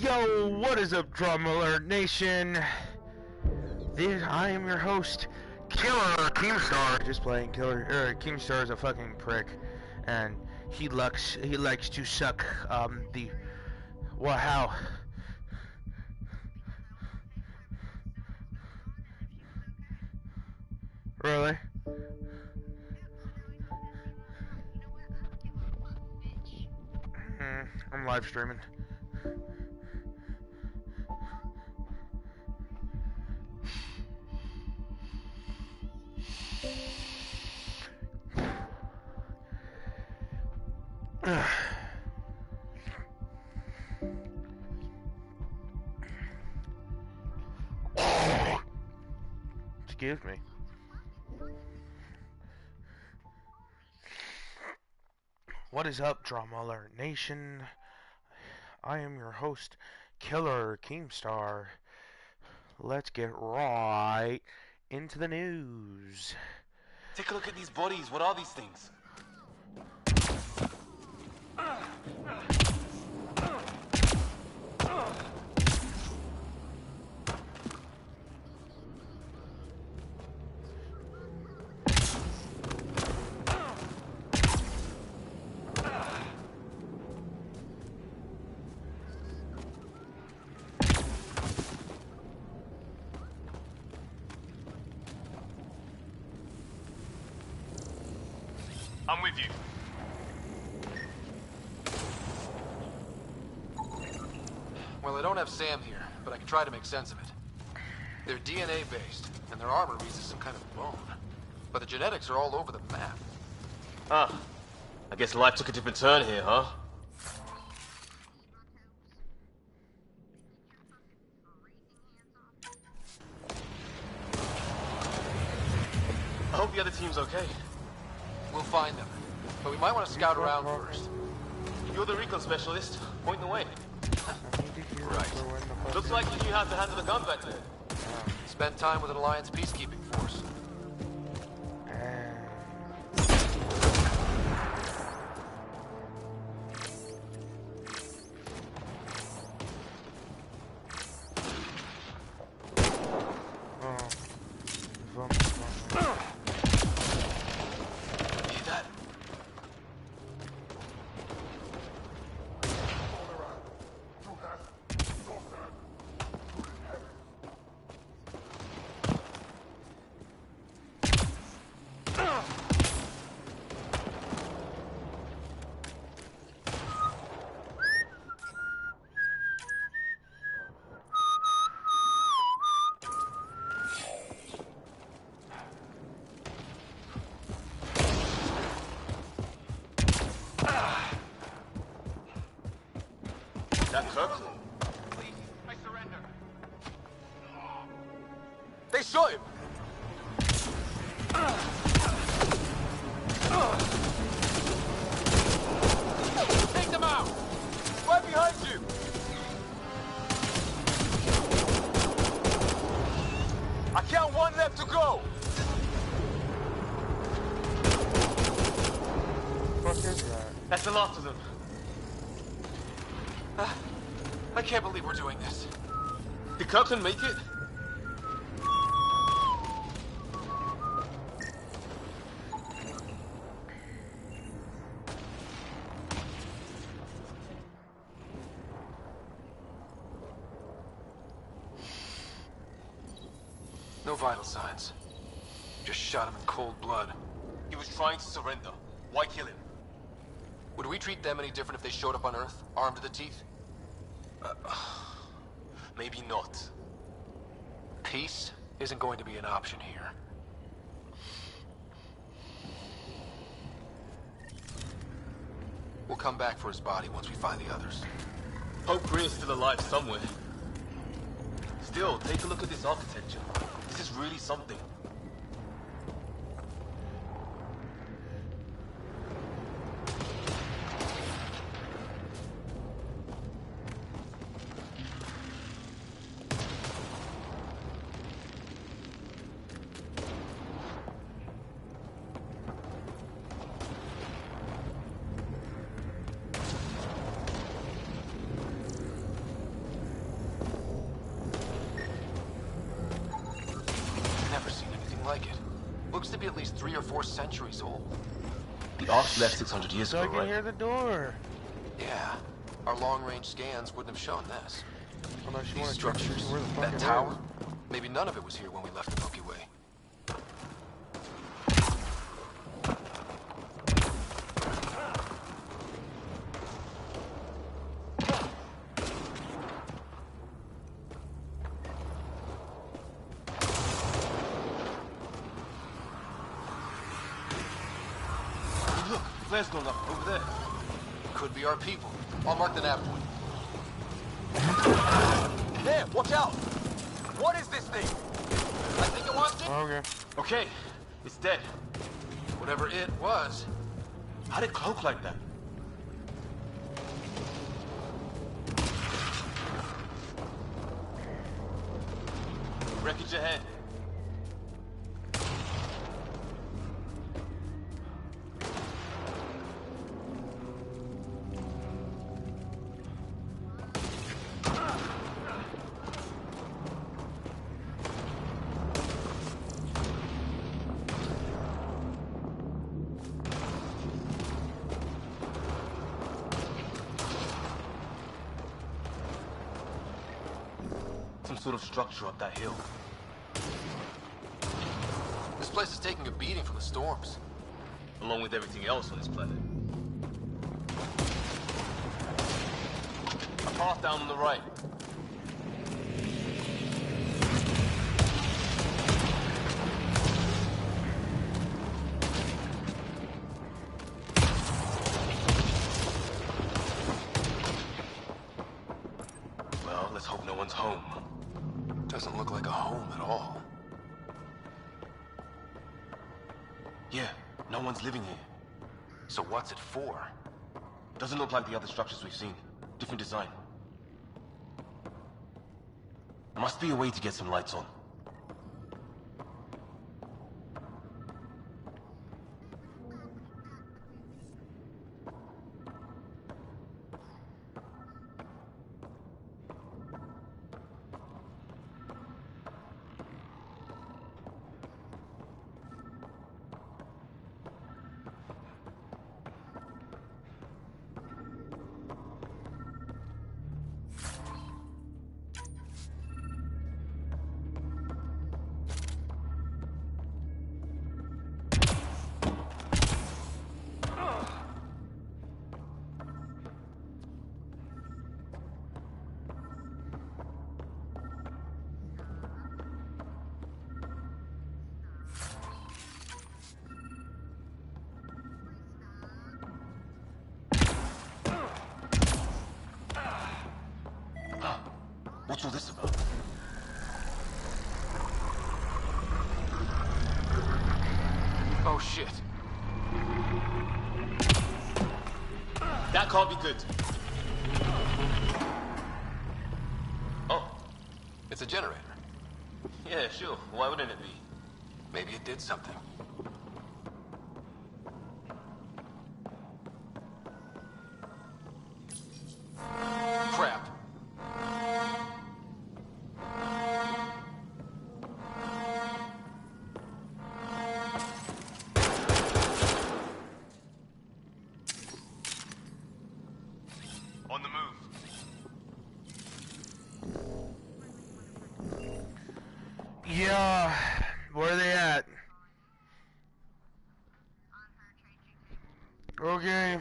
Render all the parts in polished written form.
Yo, what is up, Drum Alert Nation? I am your host, Killer Keemstar. Just playing Keemstar is a fucking prick, and he likes to suck the how. Really? I'm live streaming. Excuse me. What is up, Drama Alert Nation? I am your host, Killer Keemstar. Let's get right into the news. Take a look at these bodies. What are these things? I'm with you. Well, I don't have Sam here, but I can try to make sense of it. They're DNA based, and their armor reads as some kind of bone. But the genetics are all over the map. Ah, I guess life took a different turn here, huh? I hope the other team's okay. We'll find them, but we might want to scout around first. You're the recon specialist. Point the way. Right. Looks like you knew how to handle the gun back there. Spent time with an Alliance peacekeeping force. That Kirk? Please, I surrender. They shot him! Take them out! Right behind you! I count one left to go! What is that? That's the last of them. I can't believe we're doing this. Did Kirkland make it? No vital signs. Just shot him in cold blood. He was trying to surrender. Why kill him? Would we treat them any different if they showed up on Earth, armed to the teeth? Maybe not. Peace isn't going to be an option here. We'll come back for his body once we find the others. Hope Green's still alive somewhere. Still, take a look at this architecture. This is really something. at least 3 or 4 centuries old. The Ark's left 600 years So I ago, can right? hear the door. Yeah, our long-range scans wouldn't have shown this. Unless you These want to check to structures, see where the fuck that it tower, is. maybe none of it was here when we left the Milky Way. Hey, look, flare's going up over there. Could be our people. I'll mark the nav point. There, watch out! What is this thing? I think it wants it. Okay. Okay, it's dead. Whatever it was. How'd it cloak like that? Wreckage ahead. Some sort of structure up that hill. This place is taking a beating from the storms. Along with everything else on this planet. A path down on the right. Well, let's hope no one's home. Doesn't look like a home at all. Yeah, no one's living here. So what's it for? Doesn't look like the other structures we've seen. Different design. Must be a way to get some lights on. What's all this about? Oh shit. That can't be good. Oh, It's a generator. yeah, sure. Why wouldn't it be? Maybe it did something. Crap. On the move. Yeah. Where are they at? Okay.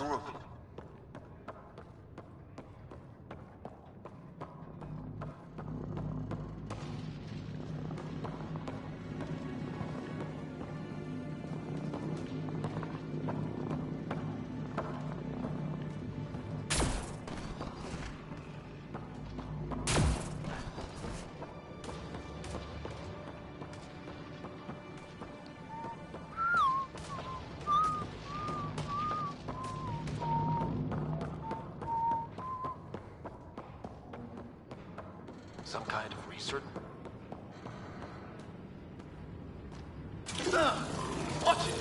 door open. Some kind of research? Watch it!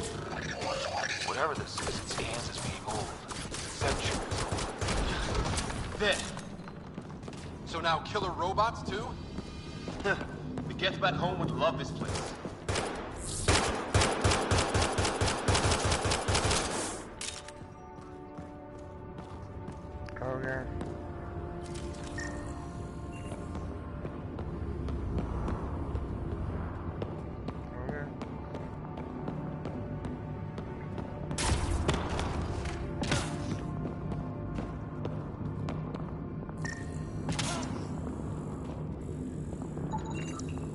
Whatever this is, it scans as being old. Centuries old. There. So now killer robots, too? The Gets Back Home would love this place. Okay. Okay.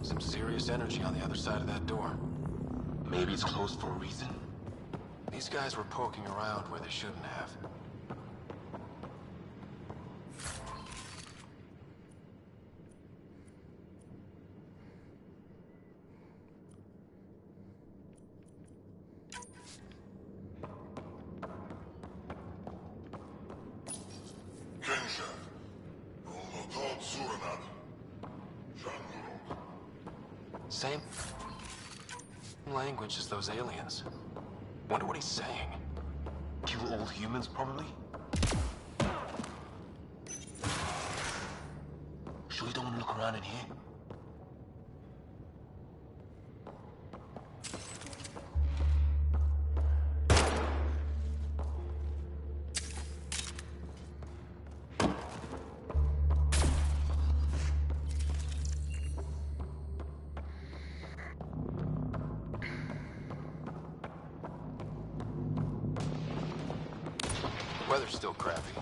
Some serious energy on the other side of that door. Maybe it's closed for a reason. These guys were poking around where they shouldn't have. Same language as those aliens. Wonder what he's saying. Kill old humans, probably? Sure you don't want to look around in here? Weather's still crappy.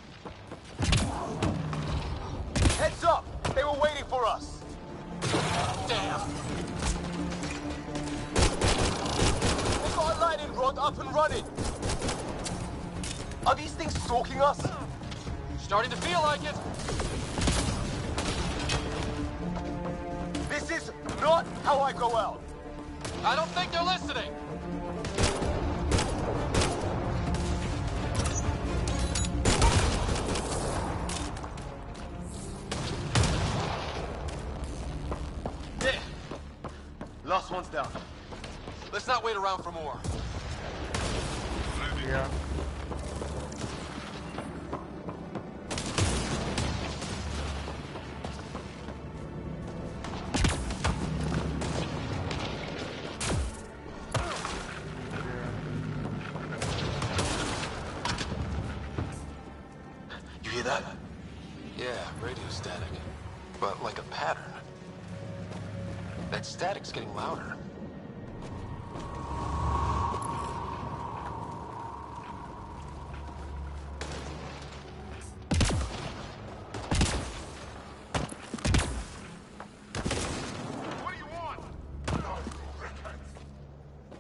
Heads up! They were waiting for us! Damn! They got a lightning rod up and running! Are these things stalking us? Starting to feel like it! This is not how I go out! I don't think they're listening! There! Last one's down. Let's not wait around for more. Yeah. You hear that? Yeah, radio static. But like a pattern. That static's getting louder. What do you want?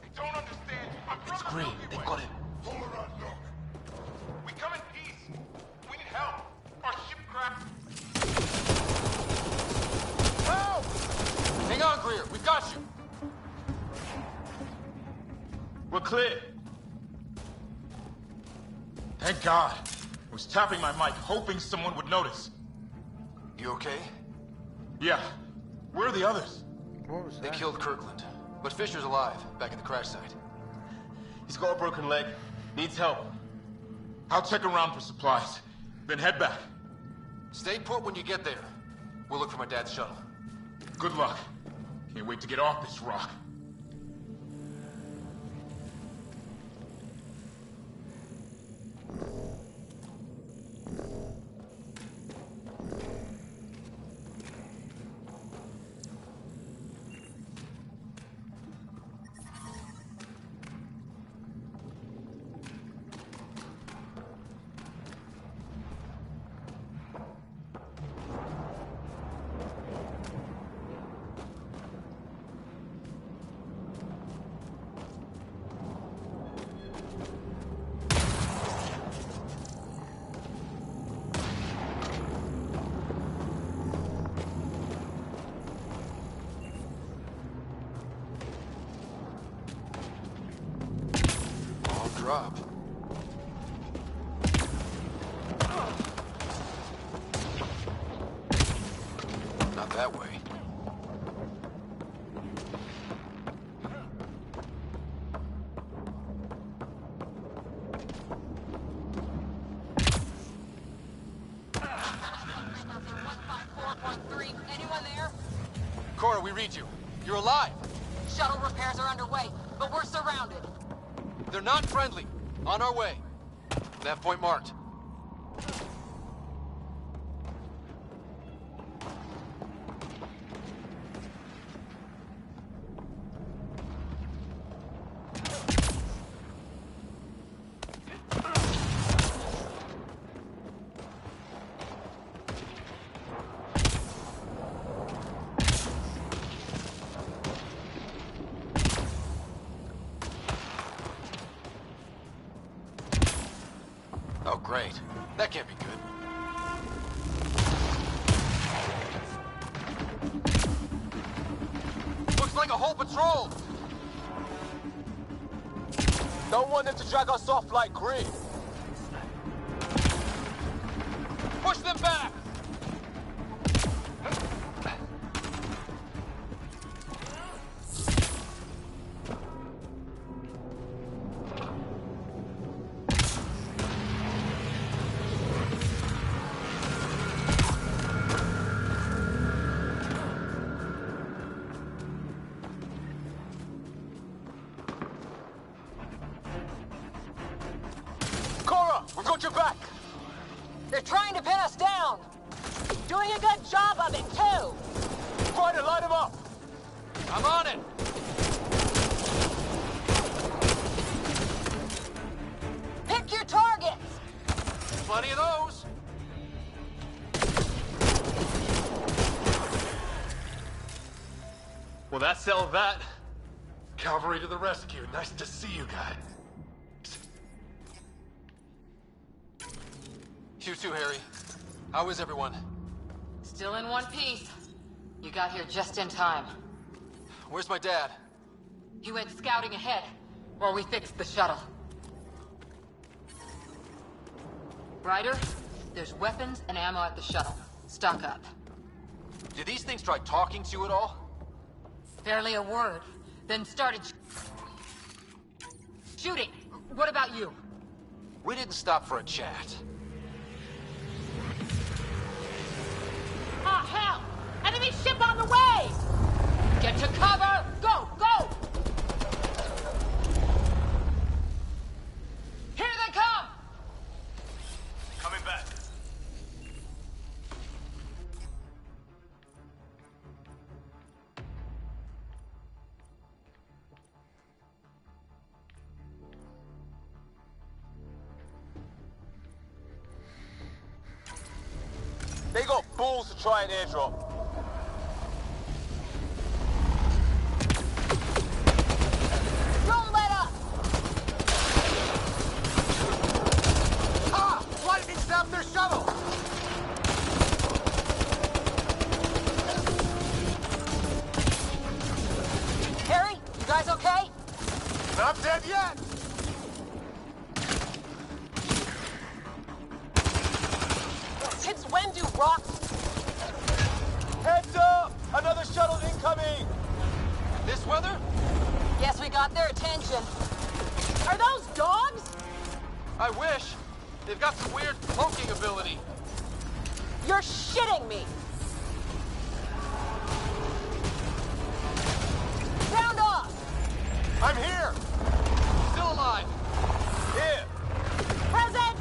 They don't understand. My It's brother's green. everywhere. They've got it. We come in peace. We need help. Our ship cracked. Help! Hang on, Greer. We've got you. We're clear. Thank God. I was tapping my mic, hoping someone would notice. You okay? Yeah. Where are the others? What was They that? killed Kirkland. But Fisher's alive, back at the crash site. He's got a broken leg. Needs help. I'll check around for supplies, then head back. Stay put when you get there. We'll look for my dad's shuttle. Good luck. Can't wait to get off this rock. job. Not that way. Anyone there? Cora, we read you. You're alive. Shuttle repairs are underway, but we're surrounded. They're not friendly. On our way. Nav point marked. Oh, great. That can't be good. Looks like a whole patrol! Don't want them to drag us off like Grid. Push them back! Cora, we got your back. They're trying to pin us down. Doing a good job of it, too. Ryder, light him up. I'm on it! Pick your targets. Plenty of those! Well, that settled that. Cavalry to the rescue. Nice to see you guys. You too, Harry. How is everyone? Still in one piece. You got here just in time. Where's my dad? He went scouting ahead while we fixed the shuttle. Ryder, there's weapons and ammo at the shuttle. Stock up. Did these things try talking to you at all? Barely a word. Then started shooting. What about you? We didn't stop for a chat. Ah, hell! Enemy ship on the way! Get to cover! Go, go! Here they come! Coming back. They got balls to try an airdrop. Don't let up! Ah! Lightning stabbed their shuttle! Harry, you guys okay? Not dead yet! Since when do rocks... Heads up! Another shuttle incoming! This weather? Guess we got their attention. Are those dogs? I wish. They've got some weird cloaking ability. You're shitting me! Sound off! I'm here! Still alive. Here! Present!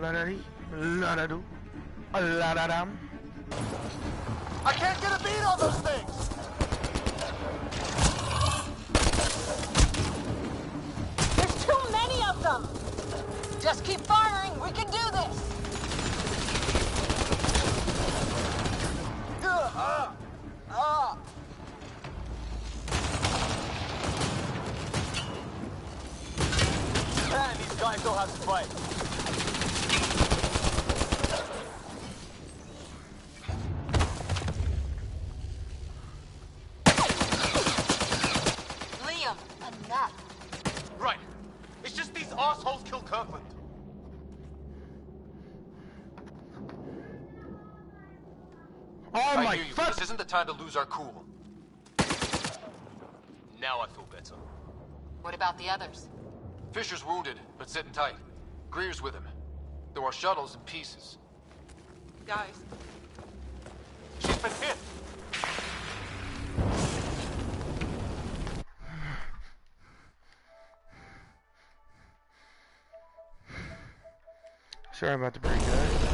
La-da-dee, la-da-doo, la-da-dum. I can't get a beat on those things! There's too many of them! Just keep firing, we can do this! Man, these guys know how to fight. Liam, enough. Right. It's just these assholes killed Kirkland. Oh I my hear you, but fuck! this isn't the time to lose our cool. Now I feel better. What about the others? Fisher's wounded, but sitting tight. Greer's with him. Though our shuttle's in pieces. Guys. She's been hit. Sorry about the break, guys.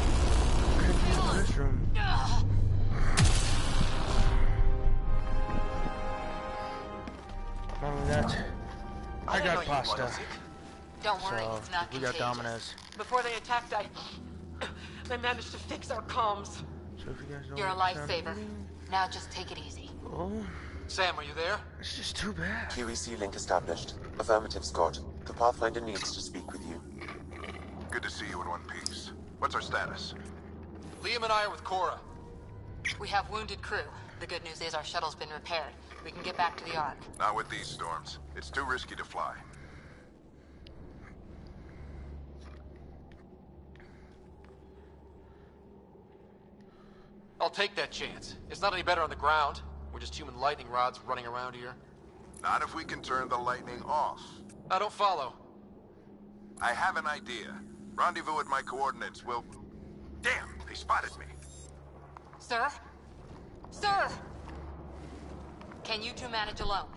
Couldn't use this room. Not only that, I didn't know got you were pasta. sick. Don't worry, So it's not we got contagious. Domino's. Before they attacked, I managed to fix our comms. So if you guys don't You're a like the sound lifesaver. of eating, Now just take it easy. oh, Sam, are you there? it's just too bad. QEC link established. Affirmative, Scott. The Pathfinder needs to speak with you. Good to see you in one piece. What's our status? Liam and I are with Cora. We have wounded crew. The good news is our shuttle's been repaired. We can get back to the Ark. Not with these storms. It's too risky to fly. I'll take that chance. It's not any better on the ground. We're just human lightning rods running around here. Not if we can turn the lightning off. I don't follow. I have an idea. Rendezvous at my coordinates. We'll... Damn, they spotted me. Sir? Sir! Can you two manage alone?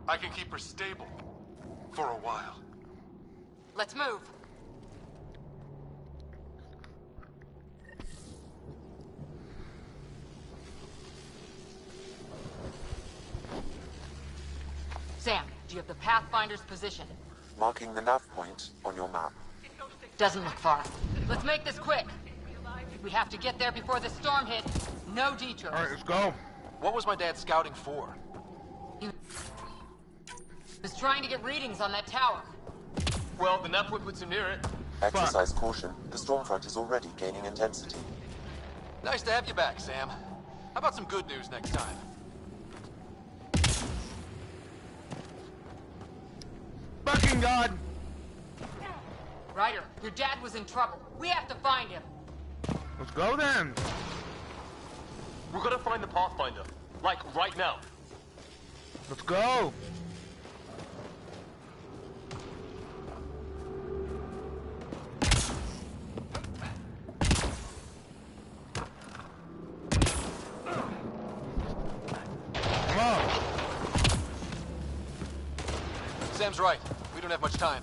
I can keep her stable. For a while. Let's move. Sam, do you have the Pathfinder's position? Marking the nav point on your map. Doesn't look far. Let's make this quick. We have to get there before the storm hits. No detours. Alright, let's go. What was my dad scouting for? He was trying to get readings on that tower. Well, the nav point puts him near it. Exercise caution. The storm front is already gaining intensity. Nice to have you back, Sam. How about some good news next time? Fucking God! Ryder, your dad was in trouble. We have to find him. Let's go then. We're gonna find the Pathfinder. Like, right now. Let's go. Come on. Sam's right. We don't have much time.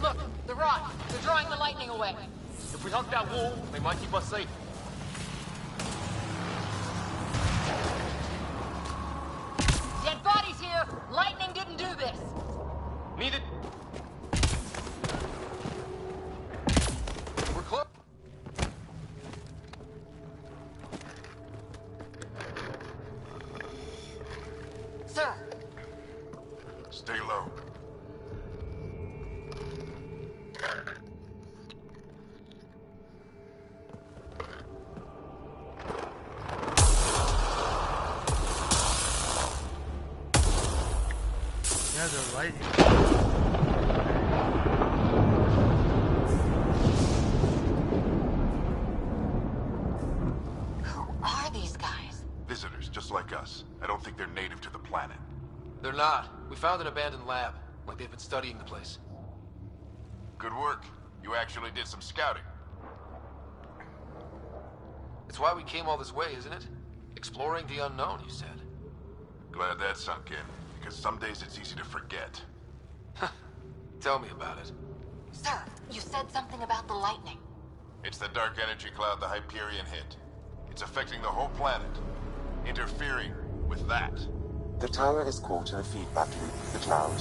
Look, the rod. They're drawing the lightning away. If we hug that wall, they might keep us safe. Dead bodies here. Lightning didn't do this. Needed. We're close. Sir, Stay low. Yeah, the lightning. who are these guys? Visitors, just like us. I don't think they're native to the planet. They're not. We found an abandoned lab. Like they've been studying the place. Good work. You actually did some scouting. It's why we came all this way, isn't it? Exploring the unknown, you said. Glad that sunk in, because some days it's easy to forget. Tell me about it. Sir, you said something about the lightning. It's the dark energy cloud the Hyperion hit. It's affecting the whole planet, interfering with that. The tower is caught in a feedback loop with the cloud.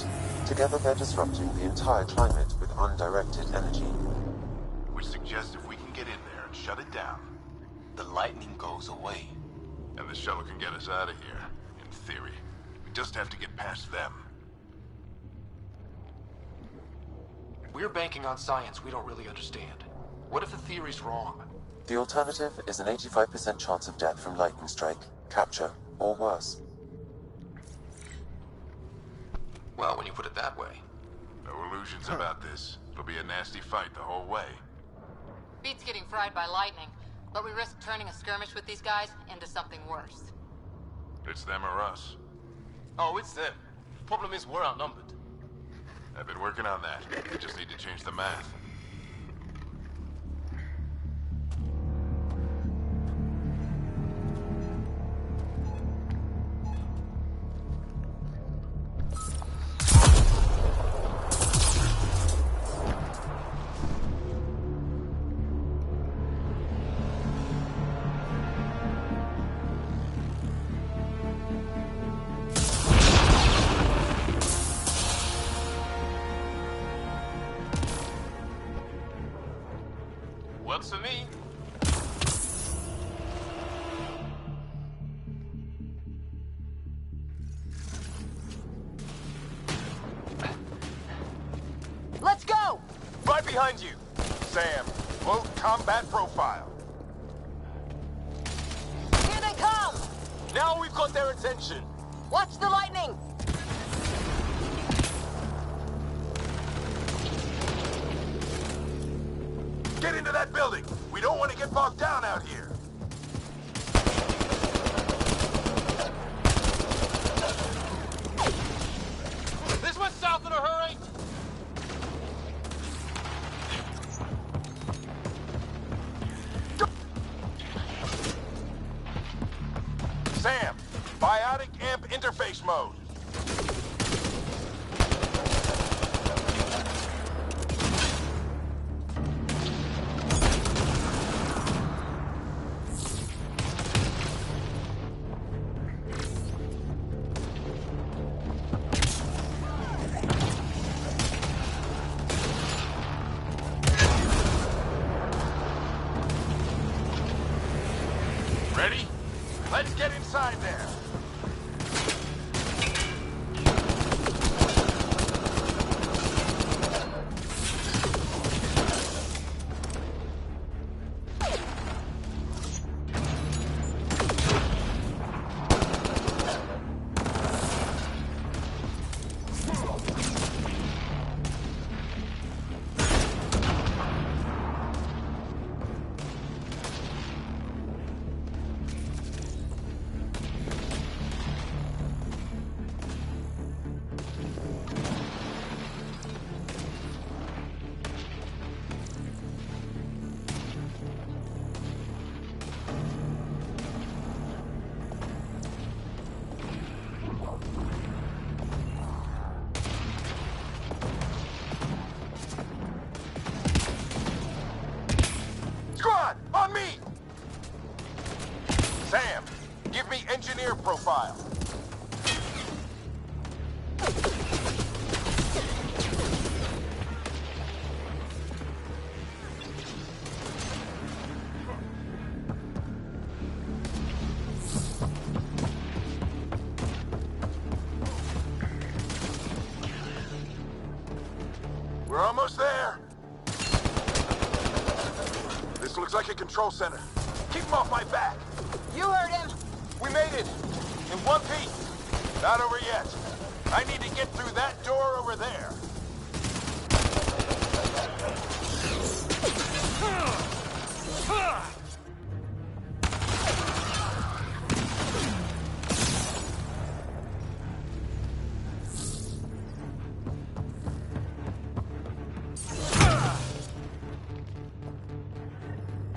Together they're disrupting the entire climate with undirected energy. Which suggests if we can get in there and shut it down, The lightning goes away. and the shuttle can get us out of here, in theory. We just have to get past them. We're banking on science we don't really understand. What if the theory's wrong? The alternative is an 85% chance of death from lightning strike, capture, or worse. Well, when you put it that way. No illusions about this. It'll be a nasty fight the whole way. Beats getting fried by lightning, but we risk turning a skirmish with these guys into something worse. It's them or us. Oh, it's them. Problem is, we're outnumbered. I've been working on that. We just need to change the math. Works for me. Let's go! Right behind you! Sam, quote combat profile. Here they come! Now we've got their attention. Watch the lightning! Get into that building! We don't want to get bogged down out here! This went south in a hurry. Sam, biotic amp interface mode. Ready? Let's get inside there. Squad, on me! Sam, give me engineer profile. We're almost there. This looks like a control center. Keep him off my back. You heard him! We made it. In one piece. Not over yet. I need to get through that door over there.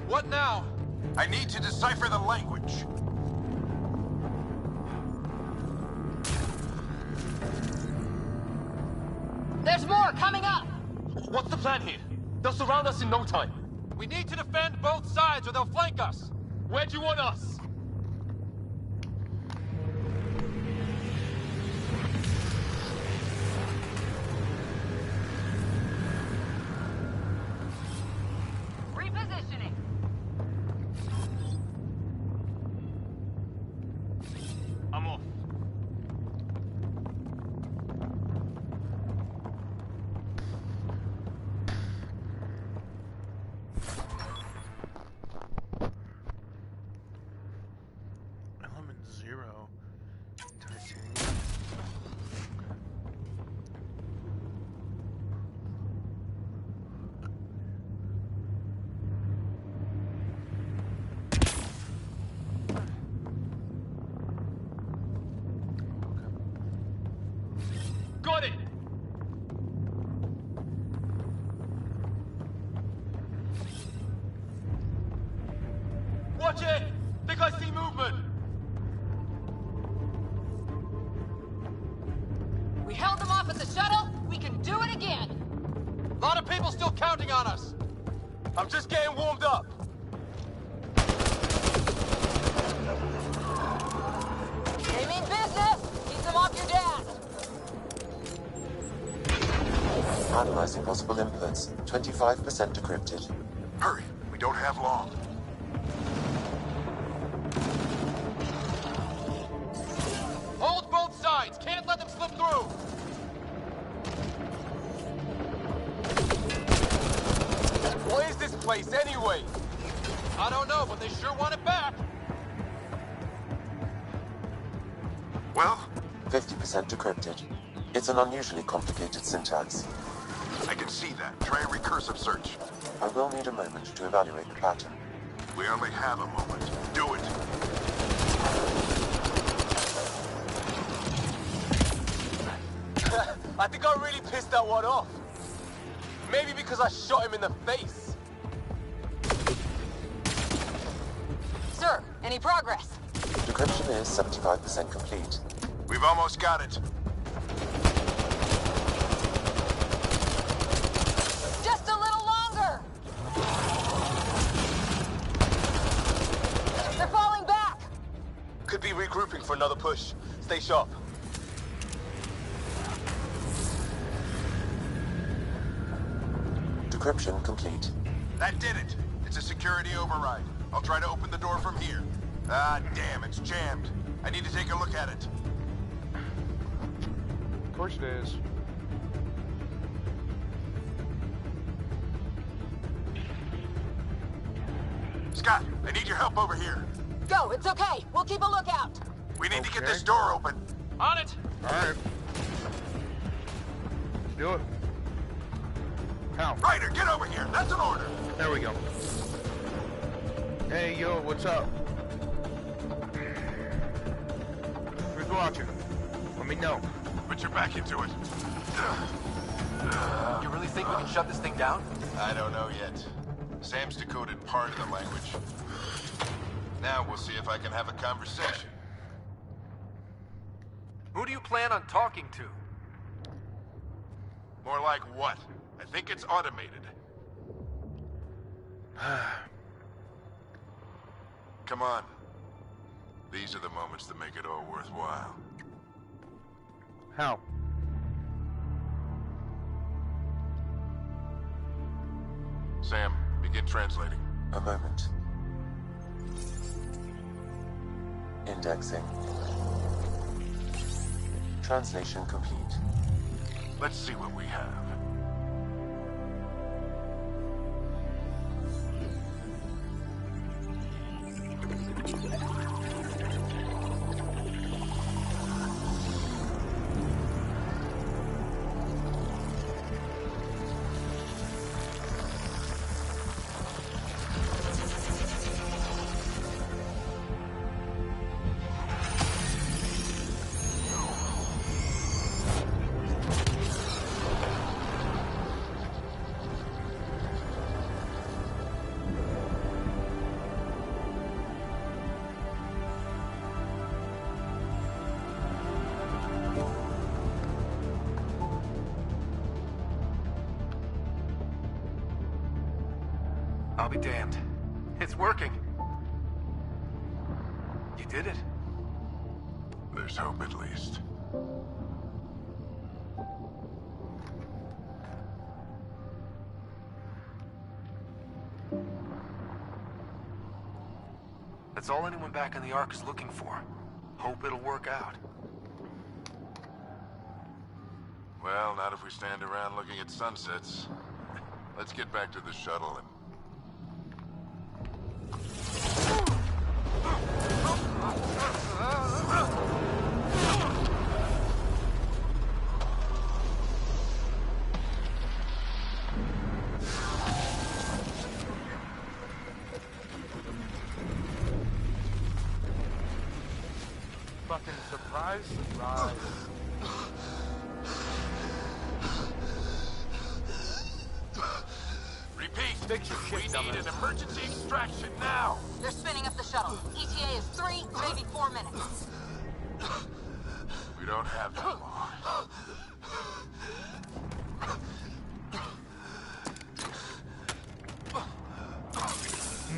What now? I need to decipher the language. There's more coming up! What's the plan here? They'll surround us in no time. We need to defend both sides or they'll flank us. Where do you want us? Repositioning. I'm off. Element 0. Titanium. Got it! Watch it! Think I see movement! We held them off at the shuttle. We can do it again. A lot of people still counting on us. I'm just getting warmed up. They mean business. Keep them off your dad. Analyzing possible inputs. 25% decrypted. Hurry, we don't have long. Hold both sides. Can't let them slip through. What is this place anyway? I don't know, but they sure want it back. Well, 50% decrypted. It's an unusually complicated syntax. I can see that. Try a recursive search. I will need a moment to evaluate the pattern. We only have a moment. Do it. I think I really pissed that one off. Maybe because I shot him in the face. Sir, any progress? Decryption is 75% complete. We've almost got it. Just a little longer. They're falling back. Could be regrouping for another push. Stay sharp. Decryption complete. That did it. It's a security override. I'll try to open the door from here. Ah, damn, it's jammed. I need to take a look at it. Of course it is. Scott, I need your help over here. Go, it's okay. We'll keep a lookout. We need to get Okay. this door open. On it. Alright. Do it. How? Ryder, get over here. That's an order. There we go. Hey, yo, what's up? Who's watching? Let me know. Put your back into it. You really think we can shut this thing down? I don't know yet. Sam's decoded part of the language. Now we'll see if I can have a conversation. Who do you plan on talking to? More like what? I think it's automated. Come on. These are the moments that make it all worthwhile. How? Sam, begin translating. A moment. Indexing. Translation complete. Let's see what we have. I'll be damned. It's working. You did it. There's hope at least. That's all anyone back in the Ark is looking for. Hope it'll work out. Well, not if we stand around looking at sunsets. Let's get back to the shuttle and... Fucking surprise, surprise. Repeat! Fix your shit, We dumbass. need an emergency extraction now! They're spinning up the shuttle. ETA is 3, maybe 4 minutes. We don't have that long.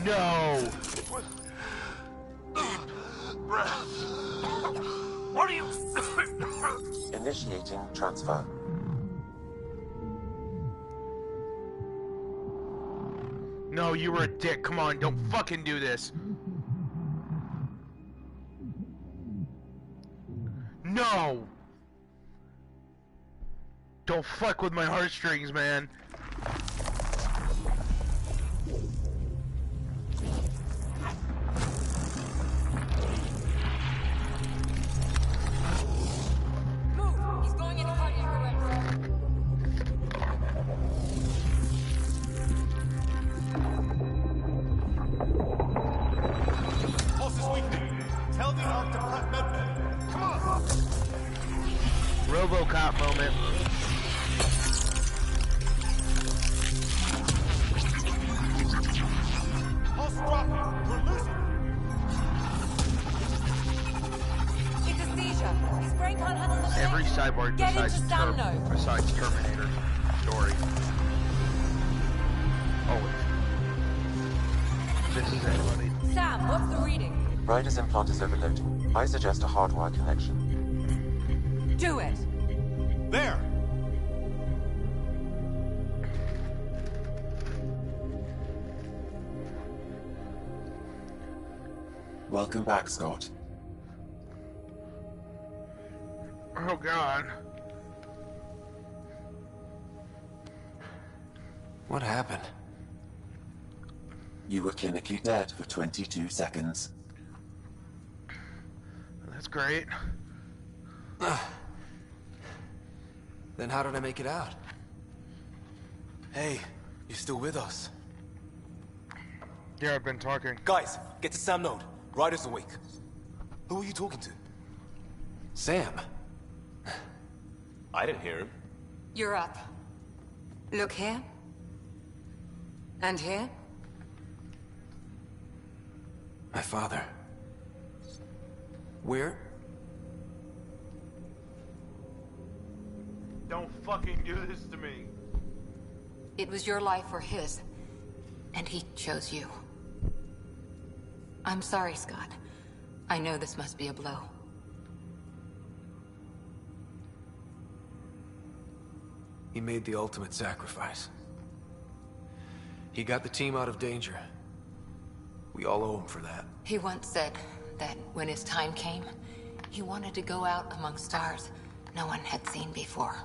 No! Breath! What are you... Initiating transfer. No, you were a dick. Come on, don't fucking do this. No! Don't fuck with my heartstrings, man. Move! He's going into cardiac arrest. Pulse is weakening. Tell the Ark to prep medbay. Come on! RoboCop moment. Pulse dropping. We're losing. It's a seizure. His brain can't handle the Every strain. cyborg Get into Sam besides Terminator story. Always. This is it, buddy. Sam, what's the reading? Ryder's implant is overloading. I suggest a hardwire connection. Do it. There! Welcome back, Scott. Oh god. What happened? You were clinically dead for 22 seconds. That's great. Then how did I make it out? Hey, you still with us? Yeah, I've been talking. Guys, get to Sam Node. Ryder's awake. Who are you talking to? Sam. I didn't hear him. You're up. Look here. And here. My father. Where? Don't fucking do this to me. It was your life or his. And he chose you. I'm sorry, Scott. I know this must be a blow. He made the ultimate sacrifice. He got the team out of danger. We all owe him for that. He once said that when his time came, he wanted to go out among stars no one had seen before.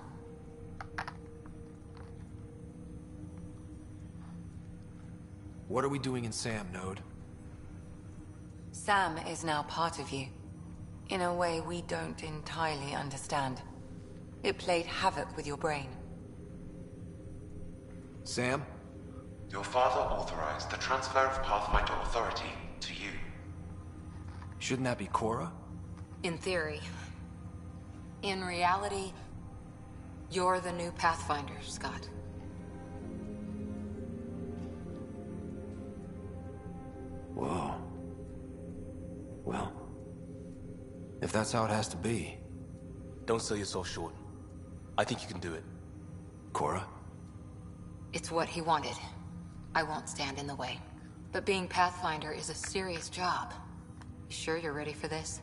What are we doing in Sam, Node? Sam is now part of you. In a way we don't entirely understand. It played havoc with your brain. Sam? Your father authorized the transfer of Pathfinder authority to you. Shouldn't that be Cora? In theory. In reality, you're the new Pathfinder, Scott. Whoa. Well, if that's how it has to be. Don't sell yourself short. I think you can do it. Cora? It's what he wanted. I won't stand in the way. But being Pathfinder is a serious job. You sure you're ready for this?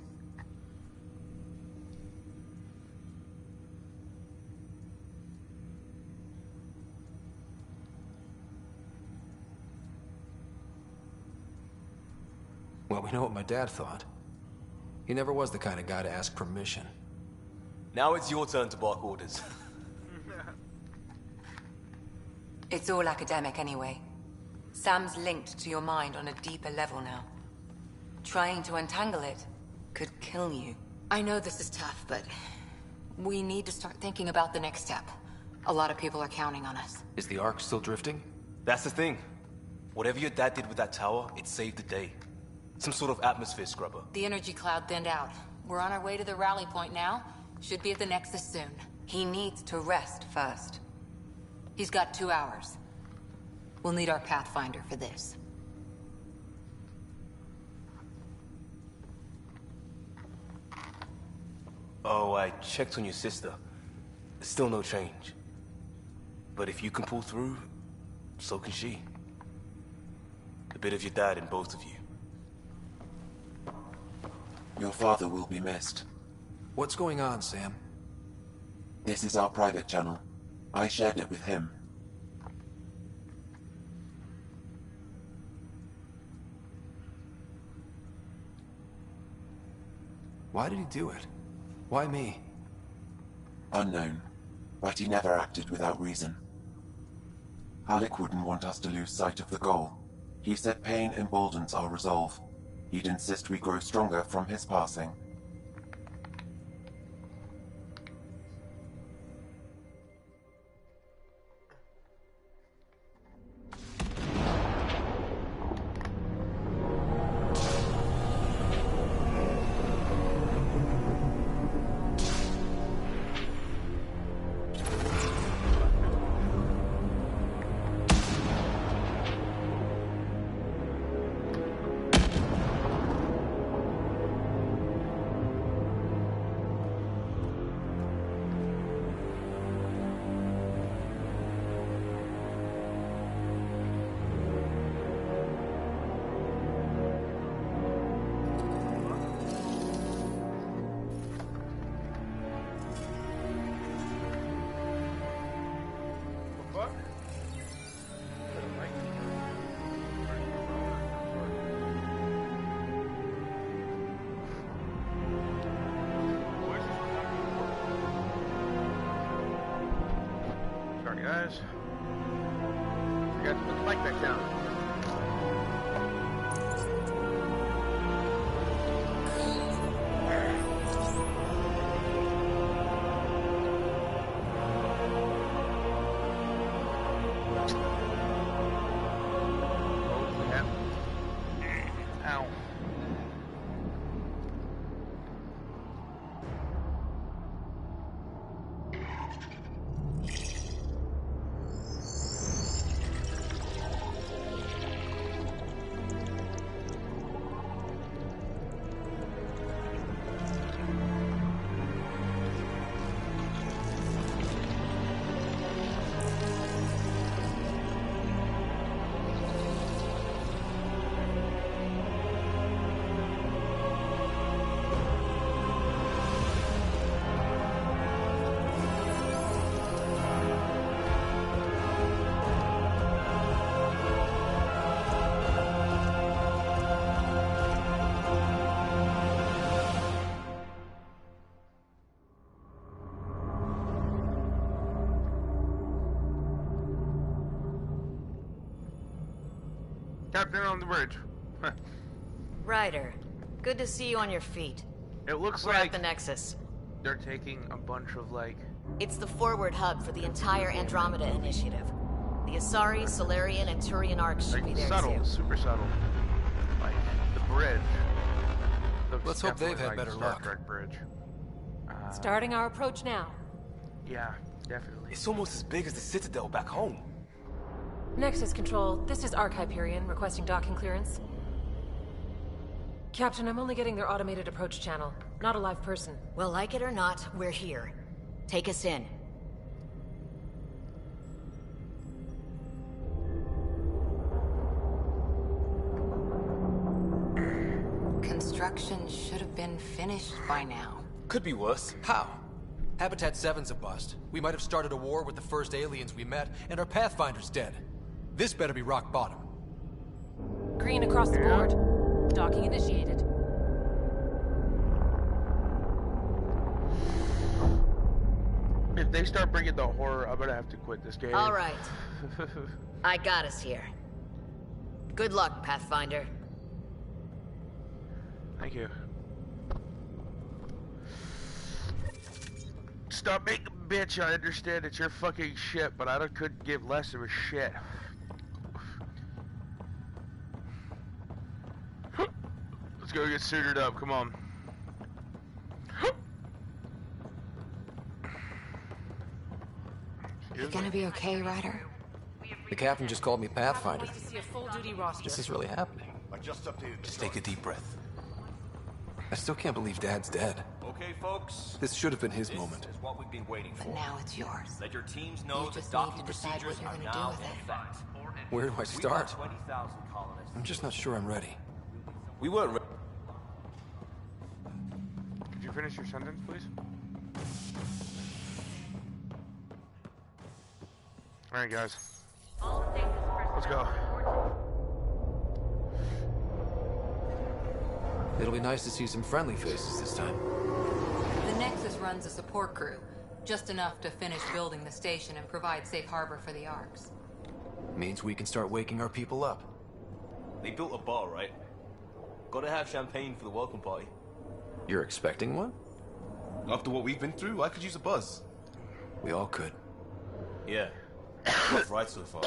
Well, we know what my dad thought. He never was the kind of guy to ask permission. Now it's your turn to bark orders. It's all academic anyway. Sam's linked to your mind on a deeper level now. Trying to untangle it could kill you. I know this is tough, but we need to start thinking about the next step. A lot of people are counting on us. Is the Ark still drifting? That's the thing. Whatever your dad did with that tower, it saved the day. Some sort of atmosphere scrubber. The energy cloud thinned out. We're on our way to the rally point now. Should be at the Nexus soon. He needs to rest first. He's got 2 hours. We'll need our Pathfinder for this. Oh, I checked on your sister. Still no change. But if you can pull through, so can she. A bit of your dad in both of you. Your father will be missed. What's going on, Sam? This is our private channel. I shared it with him. Why did he do it? Why me? Unknown, but he never acted without reason. Alec wouldn't want us to lose sight of the goal. He said pain emboldens our resolve. He'd insist we grow stronger from his passing. Sorry, guys. Forgot to put the mic back down. Oh, yeah. Ow. Captain on the bridge. Ryder, good to see you on your feet. It looks We're like at the Nexus. they're taking a bunch of like... It's the forward hub for the entire Andromeda Initiative. The Asari, Solarian, and Turian arcs should be there subtle, too. super subtle. Like the bridge. Let's hope they've had like better Star luck. Trek bridge. Starting our approach now. Yeah, definitely. It's almost as big as the Citadel back home. Nexus Control, this is Ark Hyperion, requesting docking clearance. Captain, I'm only getting their automated approach channel, not a live person. Well, like it or not, we're here. Take us in. construction should have been finished by now. Could be worse. How? Habitat 7's a bust. We might have started a war with the first aliens we met, and our Pathfinder's dead. This better be rock bottom. Green across the board. Docking initiated. If they start bringing the horror, I'm gonna have to quit this game. All right. I got us here. Good luck, Pathfinder. Thank you. Stop being a bitch. I understand it's your fucking shit, but I couldn't give less of a shit. Let's go get suited up. Come on. You gonna be okay, Ryder? The captain just called me Pathfinder. Wait to see a full-duty roster. This is really happening. Just take a deep breath. I still can't believe Dad's dead. Okay, folks. This should have been his moment. This is what we've been waiting for. But now it's yours. Let your teams know You that just docking need to decide procedures what you're are gonna do now with in it. effect. Where do I start? 20,000 colonists. I'm just not sure I'm ready. We weren't ready. Could you finish your sentence, please? Alright, guys. Let's go. It'll be nice to see some friendly faces this time. The Nexus runs a support crew. Just enough to finish building the station and provide safe harbor for the Arks. Means we can start waking our people up. They built a bar, right? Gotta have champagne for the welcome party. You're expecting one? After what we've been through, I could use a buzz. We all could. Yeah. Rough ride so far.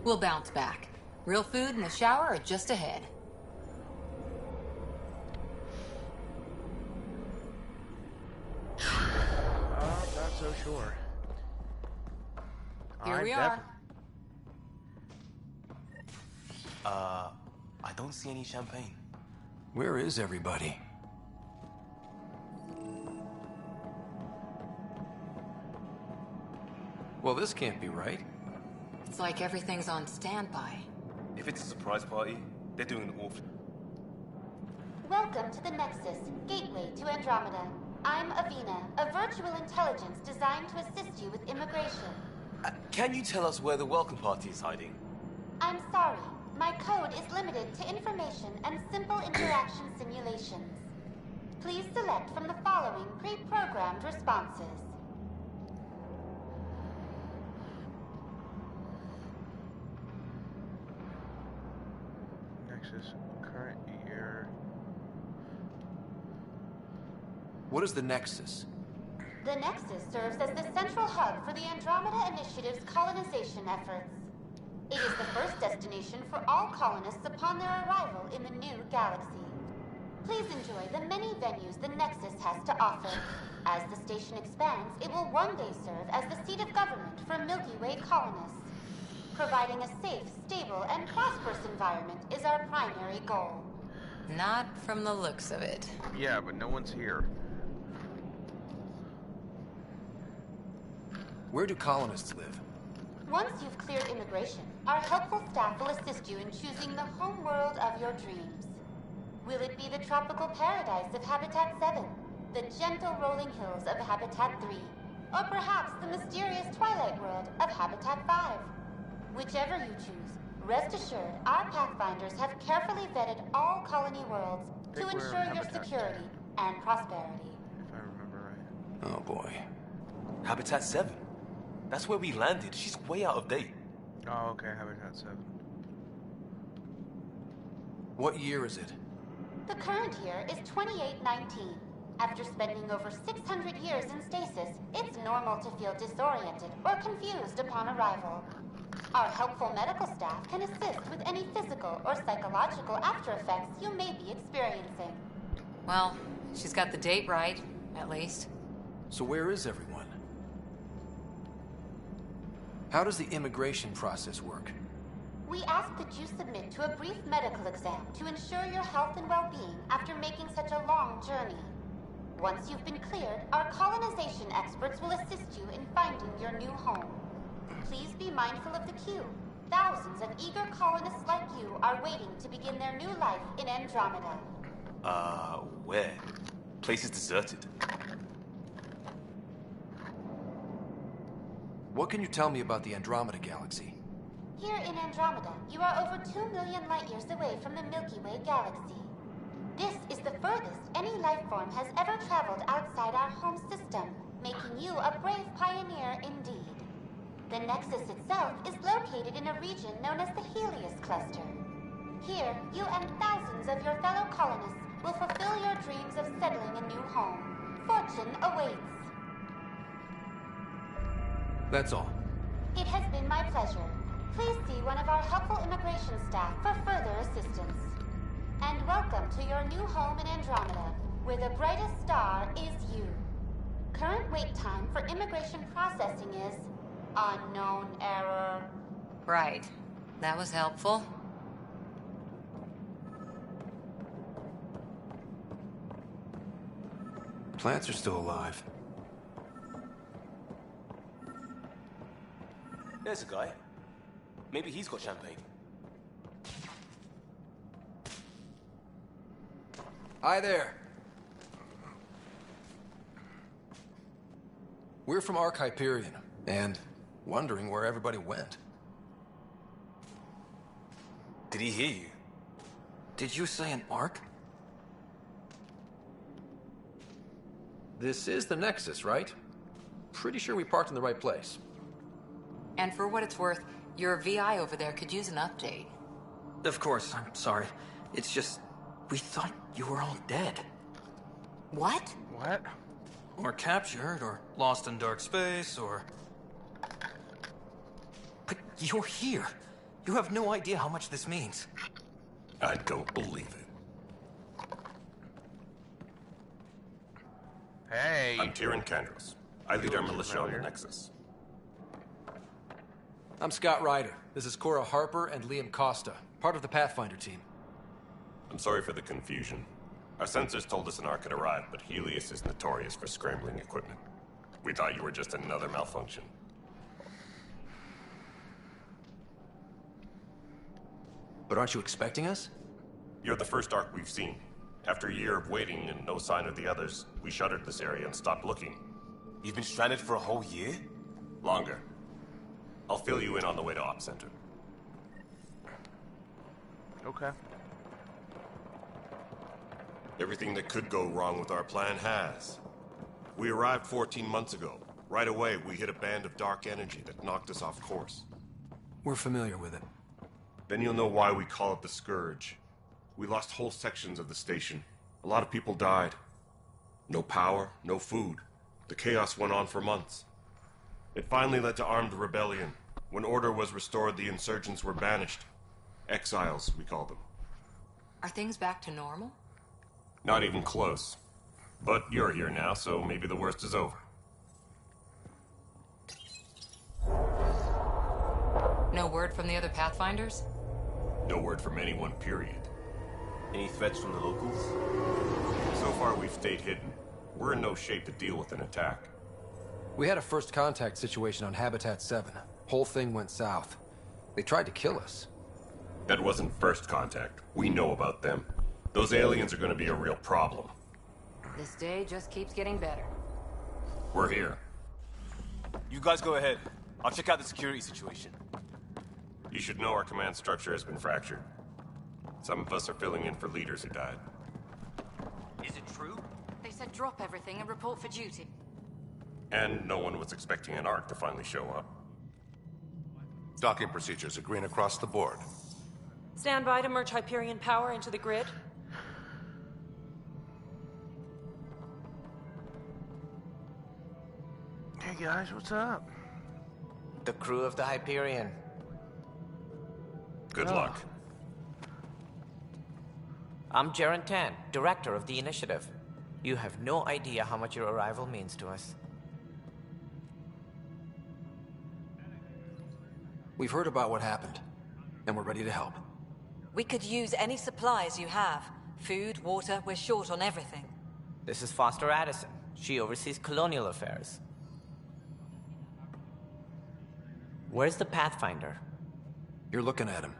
We'll bounce back. Real food and the shower are just ahead. Not so sure. Here we are. I don't see any champagne. Where is everybody? Well, this can't be right. It's like everything's on standby. If it's a surprise party, they're doing an awful... Welcome to the Nexus, gateway to Andromeda. I'm Avina, a virtual intelligence designed to assist you with immigration. Can you tell us where the welcome party is hiding? I'm sorry. My code is limited to information and simple interaction simulations. Please select from the following pre-programmed responses. Nexus, current year. What is the Nexus? The Nexus serves as the central hub for the Andromeda Initiative's colonization efforts. It is the first destination for all colonists upon their arrival in the new galaxy. Please enjoy the many venues the Nexus has to offer. As the station expands, it will one day serve as the seat of government for Milky Way colonists. Providing a safe, stable, and prosperous environment is our primary goal. Not from the looks of it. Yeah, but no one's here. Where do colonists live? Once you've cleared immigration, our helpful staff will assist you in choosing the home world of your dreams. Will it be the tropical paradise of Habitat 7, the gentle rolling hills of Habitat 3, or perhaps the mysterious twilight world of Habitat 5? Whichever you choose, rest assured our Pathfinders have carefully vetted all colony worlds to ensure your security and prosperity. If I remember right. Oh boy. Habitat 7. That's where we landed. She's way out of date. Oh, okay, Habitat 7. What year is it? The current year is 2819. After spending over 600 years in stasis, it's normal to feel disoriented or confused upon arrival. Our helpful medical staff can assist with any physical or psychological after effects you may be experiencing. Well, she's got the date right, at least. So where is everyone? How does the immigration process work? We ask that you submit to a brief medical exam to ensure your health and well-being after making such a long journey. Once you've been cleared, our colonization experts will assist you in finding your new home. Please be mindful of the queue. Thousands of eager colonists like you are waiting to begin their new life in Andromeda. Where? Place is deserted. What can you tell me about the Andromeda Galaxy? Here in Andromeda, you are over 2 million light years away from the Milky Way galaxy. This is the furthest any life form has ever traveled outside our home system, making you a brave pioneer indeed. The Nexus itself is located in a region known as the Helios Cluster. Here, you and thousands of your fellow colonists will fulfill your dreams of settling a new home. Fortune awaits. That's all. It has been my pleasure. Please see one of our helpful immigration staff for further assistance. And welcome to your new home in Andromeda, where the brightest star is you. Current wait time for immigration processing is unknown error. Right. That was helpful. Plants are still alive. There's a guy. Maybe he's got champagne. Hi there. We're from Ark Hyperion, and wondering where everybody went. Did he hear you? Did you say an Ark? This is the Nexus, right? Pretty sure we parked in the right place. And for what it's worth, your VI over there could use an update. Of course, I'm sorry. It's just, we thought you were all dead. What? What? Or captured, or lost in dark space, or... But you're here. You have no idea how much this means. I don't believe it. Hey. I'm Tyrion Kandros. I lead our militia on the Nexus. I'm Scott Ryder. This is Cora Harper and Liam Costa, part of the Pathfinder team. I'm sorry for the confusion. Our sensors told us an Ark had arrived, but Helios is notorious for scrambling equipment. We thought you were just another malfunction. But aren't you expecting us? You're the first Ark we've seen. After a year of waiting and no sign of the others, we shuttered this area and stopped looking. You've been stranded for a whole year? Longer. I'll fill you in on the way to Op Center. Okay. Everything that could go wrong with our plan has. We arrived 14 months ago. Right away, we hit a band of dark energy that knocked us off course. We're familiar with it. Then you'll know why we call it the Scourge. We lost whole sections of the station. A lot of people died. No power, no food. The chaos went on for months. It finally led to armed rebellion. When order was restored, the insurgents were banished. Exiles, we call them. Are things back to normal? Not even close. But you're here now, so maybe the worst is over. No word from the other Pathfinders? No word from anyone, period. Any threats from the locals? So far, we've stayed hidden. We're in no shape to deal with an attack. We had a first contact situation on Habitat 7. Whole thing went south. They tried to kill us. That wasn't first contact. We know about them. Those aliens are gonna be a real problem. This day just keeps getting better. We're here. You guys go ahead. I'll check out the security situation. You should know our command structure has been fractured. Some of us are filling in for leaders who died. Is it true? They said drop everything and report for duty. And no one was expecting an Ark to finally show up. Docking procedures are green across the board. Stand by to merge Hyperion power into the grid. Hey guys, what's up? The crew of the Hyperion. Good luck. I'm Jaren Tan, director of the initiative. You have no idea how much your arrival means to us. We've heard about what happened, and we're ready to help. We could use any supplies you have. Food, water, we're short on everything. This is Foster Addison. She oversees colonial affairs. Where's the Pathfinder? You're looking at him.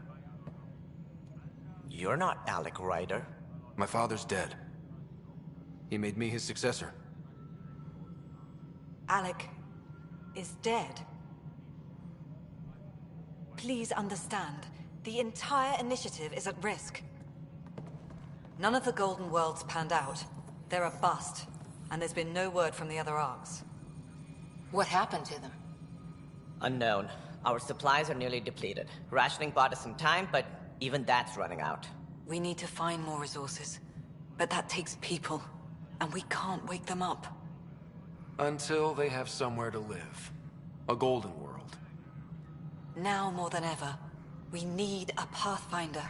You're not Alec Ryder. My father's dead. He made me his successor. Alec is dead. Please understand, the entire initiative is at risk. None of the Golden Worlds panned out. They're a bust, and there's been no word from the other arcs. What happened to them? Unknown. Our supplies are nearly depleted. Rationing bought us some time, but even that's running out. We need to find more resources, but that takes people, and we can't wake them up. Until they have somewhere to live. A golden world. Now more than ever, we need a Pathfinder.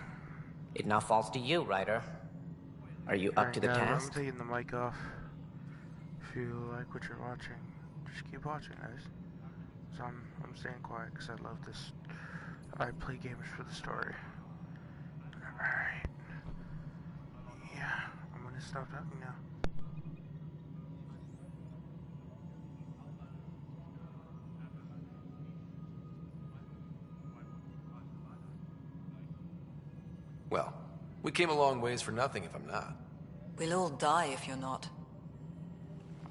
It now falls to you, Ryder. Are you up to the task? I'm taking the mic off. If you like what you're watching, just keep watching, guys. So I'm staying quiet because I love this. I play games for the story. Alright. Yeah, I'm gonna stop talking now. Well, we came a long ways for nothing if I'm not. We'll all die if you're not.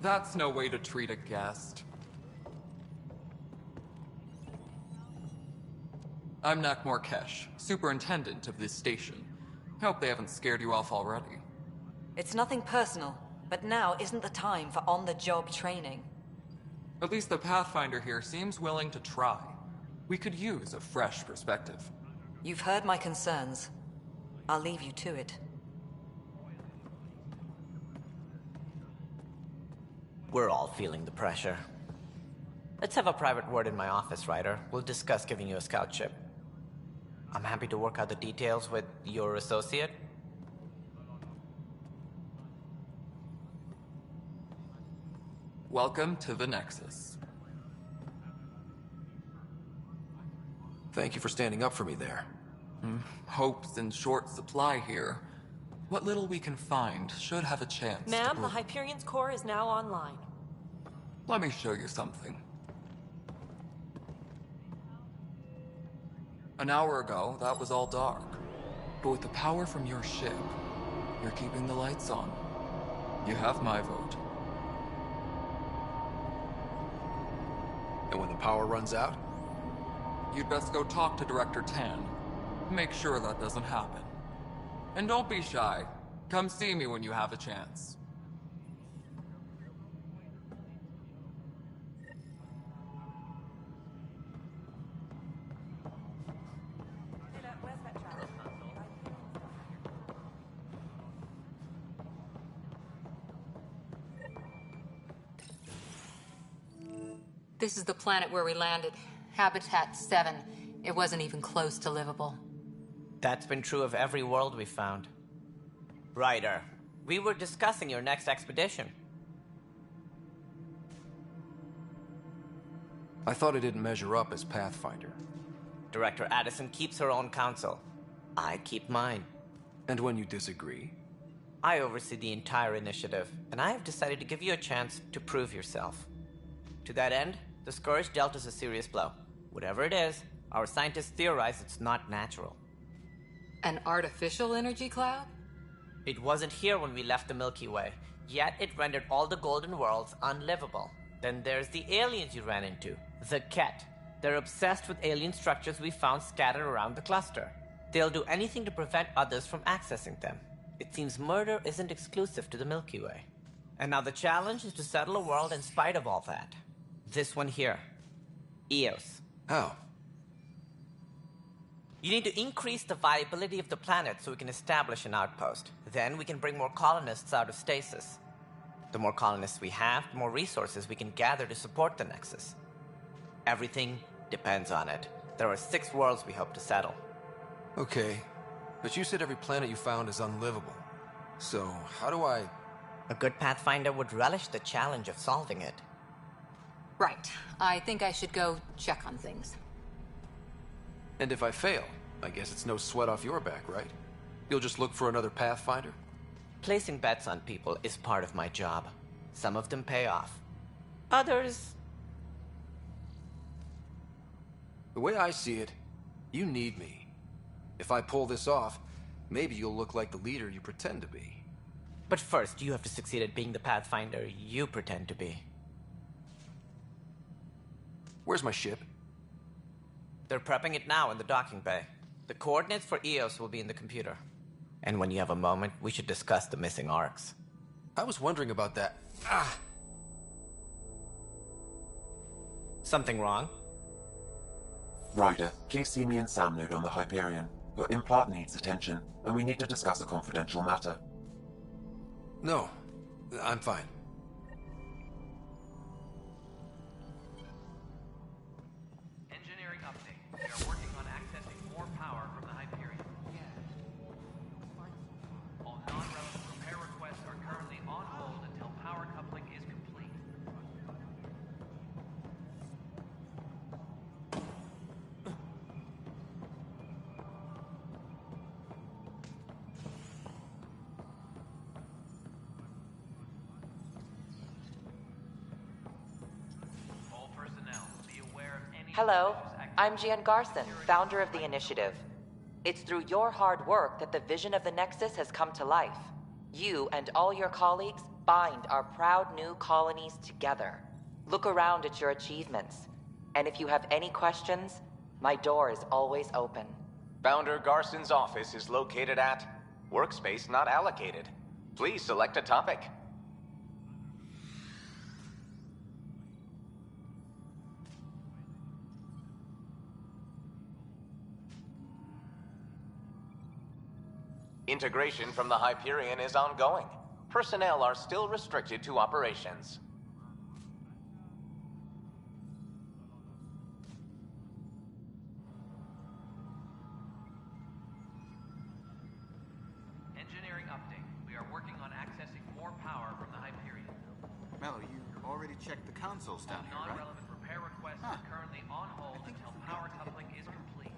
That's no way to treat a guest. I'm Nak Morkesh, superintendent of this station. Hope they haven't scared you off already. It's nothing personal, but now isn't the time for on-the-job training. At least the Pathfinder here seems willing to try. We could use a fresh perspective. You've heard my concerns. I'll leave you to it. We're all feeling the pressure. Let's have a private word in my office, Ryder. We'll discuss giving you a scout ship. I'm happy to work out the details with your associate. Welcome to the Nexus. Thank you for standing up for me there. Hope's in short supply here. What little we can find should have a chance. Ma'am, the Hyperion's core is now online. Let me show you something. An hour ago, that was all dark. But with the power from your ship, you're keeping the lights on. You have my vote. And when the power runs out? You'd best go talk to Director Tan. Make sure that doesn't happen. And don't be shy. Come see me when you have a chance. This is the planet where we landed. Habitat 7. It wasn't even close to livable. That's been true of every world we've found. Ryder, we were discussing your next expedition. I thought I didn't measure up as Pathfinder. Director Addison keeps her own counsel. I keep mine. And when you disagree? I oversee the entire initiative, and I have decided to give you a chance to prove yourself. To that end, the Scourge dealt us a serious blow. Whatever it is, our scientists theorize it's not natural. An artificial energy cloud? It wasn't here when we left the Milky Way, yet it rendered all the Golden Worlds unlivable. Then there's the aliens you ran into, the Ket. They're obsessed with alien structures we found scattered around the cluster. They'll do anything to prevent others from accessing them. It seems murder isn't exclusive to the Milky Way. And now the challenge is to settle a world in spite of all that. This one here. Eos. How? You need to increase the viability of the planet so we can establish an outpost. Then we can bring more colonists out of stasis. The more colonists we have, the more resources we can gather to support the Nexus. Everything depends on it. There are 6 worlds we hope to settle. Okay, but you said every planet you found is unlivable. So, how do I... A good Pathfinder would relish the challenge of solving it. Right. I think I should go check on things. And if I fail, I guess it's no sweat off your back, right? You'll just look for another Pathfinder? Placing bets on people is part of my job. Some of them pay off. Others... The way I see it, you need me. If I pull this off, maybe you'll look like the leader you pretend to be. But first, you have to succeed at being the Pathfinder you pretend to be. Where's my ship? They're prepping it now in the docking bay. The coordinates for EOS will be in the computer. And when you have a moment, we should discuss the missing arcs. I was wondering about that. Something wrong? Ryder, please see me and Sam Node on the Hyperion. Your implant needs attention, and we need to discuss a confidential matter. No, I'm fine. Engineering update. We are working on accessing more power from the Hyperion. All non-relevant repair requests are currently on hold until power coupling is complete. Hello, I'm Jan Garson, founder of the Initiative. It's through your hard work that the vision of the Nexus has come to life. You and all your colleagues bind our proud new colonies together. Look around at your achievements. And if you have any questions, my door is always open. Founder Garson's office is located at Workspace Not Allocated. Please select a topic. Integration from the Hyperion is ongoing. Personnel are still restricted to operations. Engineering update. We are working on accessing more power from the Hyperion. Mello, you already checked the consoles down here, right? Non-relevant repair requests are currently on hold until power coupling is complete.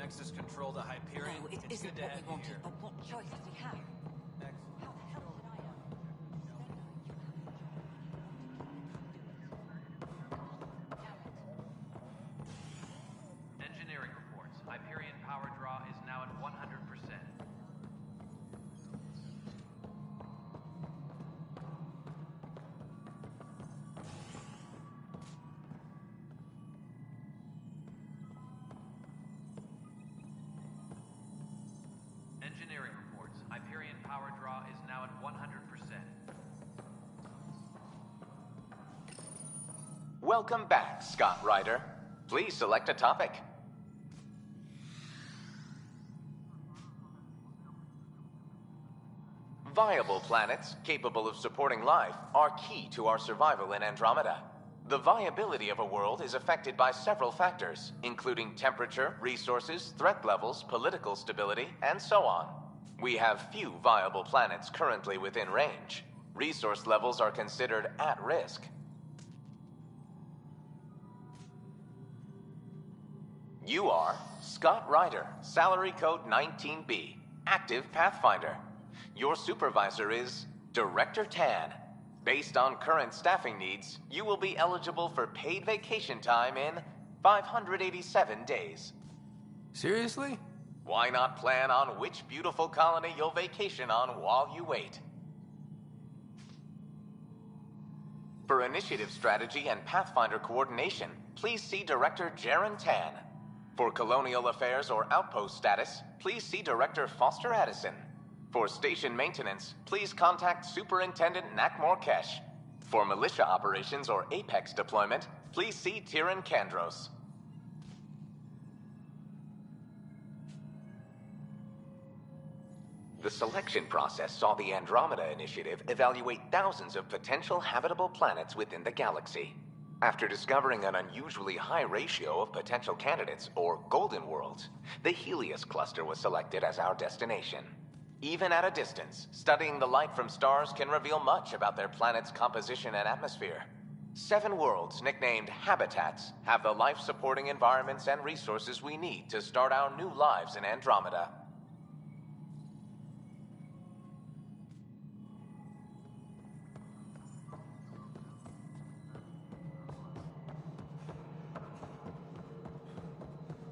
Nexus control to Hyperion. No, it it's isn't good to what have we you wanted, here. but what choice did we have? How the hell would I know? Engineering reports. Hyperion power draw is now at 100%. Engineering reports. Hyperion power draw is now at 100%. Welcome back, Scott Ryder. Please select a topic. Viable planets capable of supporting life are key to our survival in Andromeda. The viability of a world is affected by several factors, including temperature, resources, threat levels, political stability, and so on. We have few viable planets currently within range. Resource levels are considered at risk. You are Scott Ryder, salary code 19B, active Pathfinder. Your supervisor is Director Tan. Based on current staffing needs, you will be eligible for paid vacation time in 587 days. Seriously? Why not plan on which beautiful colony you'll vacation on while you wait? For initiative strategy and Pathfinder coordination, please see Director Jaren Tan. For colonial affairs or outpost status, please see Director Foster Addison. For station maintenance, please contact Superintendent Nakmor Kesh. For militia operations or Apex deployment, please see Tyran Kandros. The selection process saw the Andromeda Initiative evaluate thousands of potential habitable planets within the galaxy. After discovering an unusually high ratio of potential candidates, or golden worlds, the Helios cluster was selected as our destination. Even at a distance, studying the light from stars can reveal much about their planet's composition and atmosphere. 7 worlds, nicknamed habitats, have the life-supporting environments and resources we need to start our new lives in Andromeda.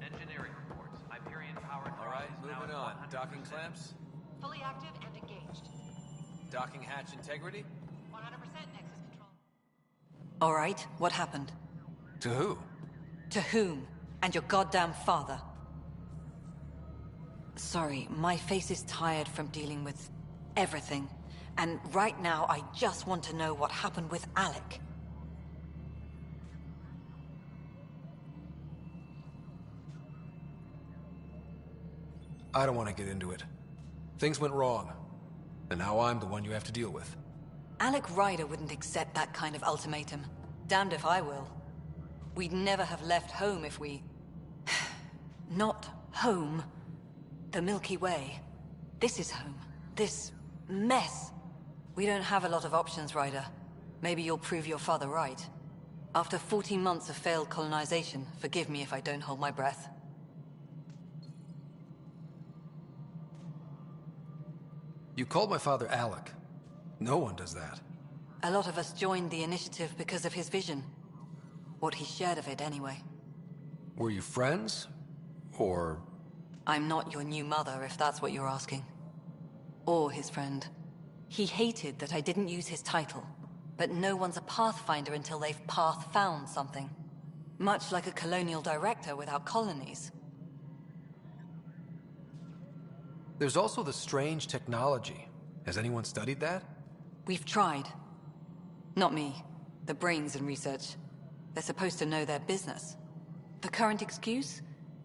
Engineering reports. Hyperion power draw All right, is now moving at on. 100%. Docking clamps, Fully active and engaged. docking hatch integrity. 100% Nexus control. All right, what happened? To who? To whom? And your goddamn father. Sorry, my face is tired from dealing with everything. And right now, I just want to know what happened with Alec. I don't want to get into it. Things went wrong, and now I'm the one you have to deal with. Alec Ryder wouldn't accept that kind of ultimatum. Damned if I will. We'd never have left home if we... Not home. The Milky Way. This is home. This mess. We don't have a lot of options, Ryder. Maybe you'll prove your father right. After 14 months of failed colonization, forgive me if I don't hold my breath. You called my father Alec. No one does that. A lot of us joined the initiative because of his vision. What he shared of it, anyway. Were you friends? Or... I'm not your new mother, if that's what you're asking. Or his friend. He hated that I didn't use his title. But no one's a Pathfinder until they've path-found something. Much like a colonial director without colonies. There's also the strange technology. Has anyone studied that? We've tried. Not me. The brains in research. They're supposed to know their business. The current excuse?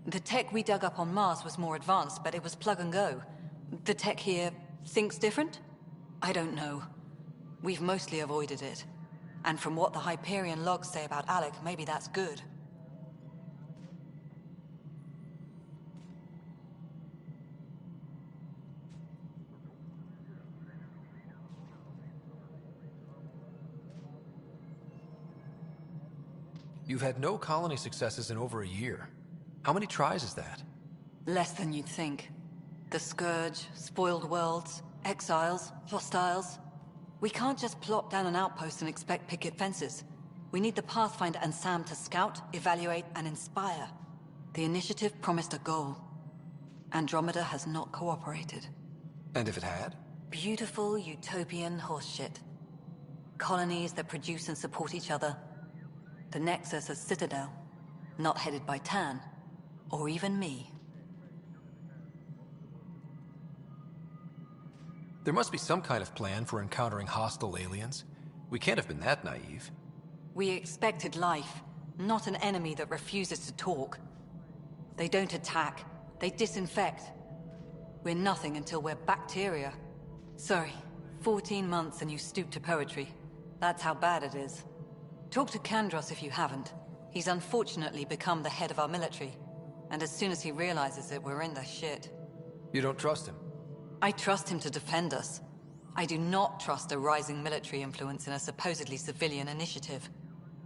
The tech we dug up on Mars was more advanced, but it was plug and go. The tech here thinks different? I don't know. We've mostly avoided it. And from what the Hyperion logs say about Alec, maybe that's good. You've had no colony successes in over a year. How many tries is that? Less than you'd think. The Scourge, spoiled worlds, exiles, hostiles. We can't just plop down an outpost and expect picket fences. We need the Pathfinder and Sam to scout, evaluate, and inspire. The initiative promised a goal. Andromeda has not cooperated. And if it had? Beautiful utopian horseshit. Colonies that produce and support each other. The Nexus as Citadel, not headed by Tan, or even me. There must be some kind of plan for encountering hostile aliens. We can't have been that naive. We expected life, not an enemy that refuses to talk. They don't attack, they disinfect. We're nothing until we're bacteria. Sorry, 14 months and you stoop to poetry. That's how bad it is. Talk to Kandros if you haven't. He's unfortunately become the head of our military. And as soon as he realizes it, we're in the shit. You don't trust him? I trust him to defend us. I do not trust a rising military influence in a supposedly civilian initiative.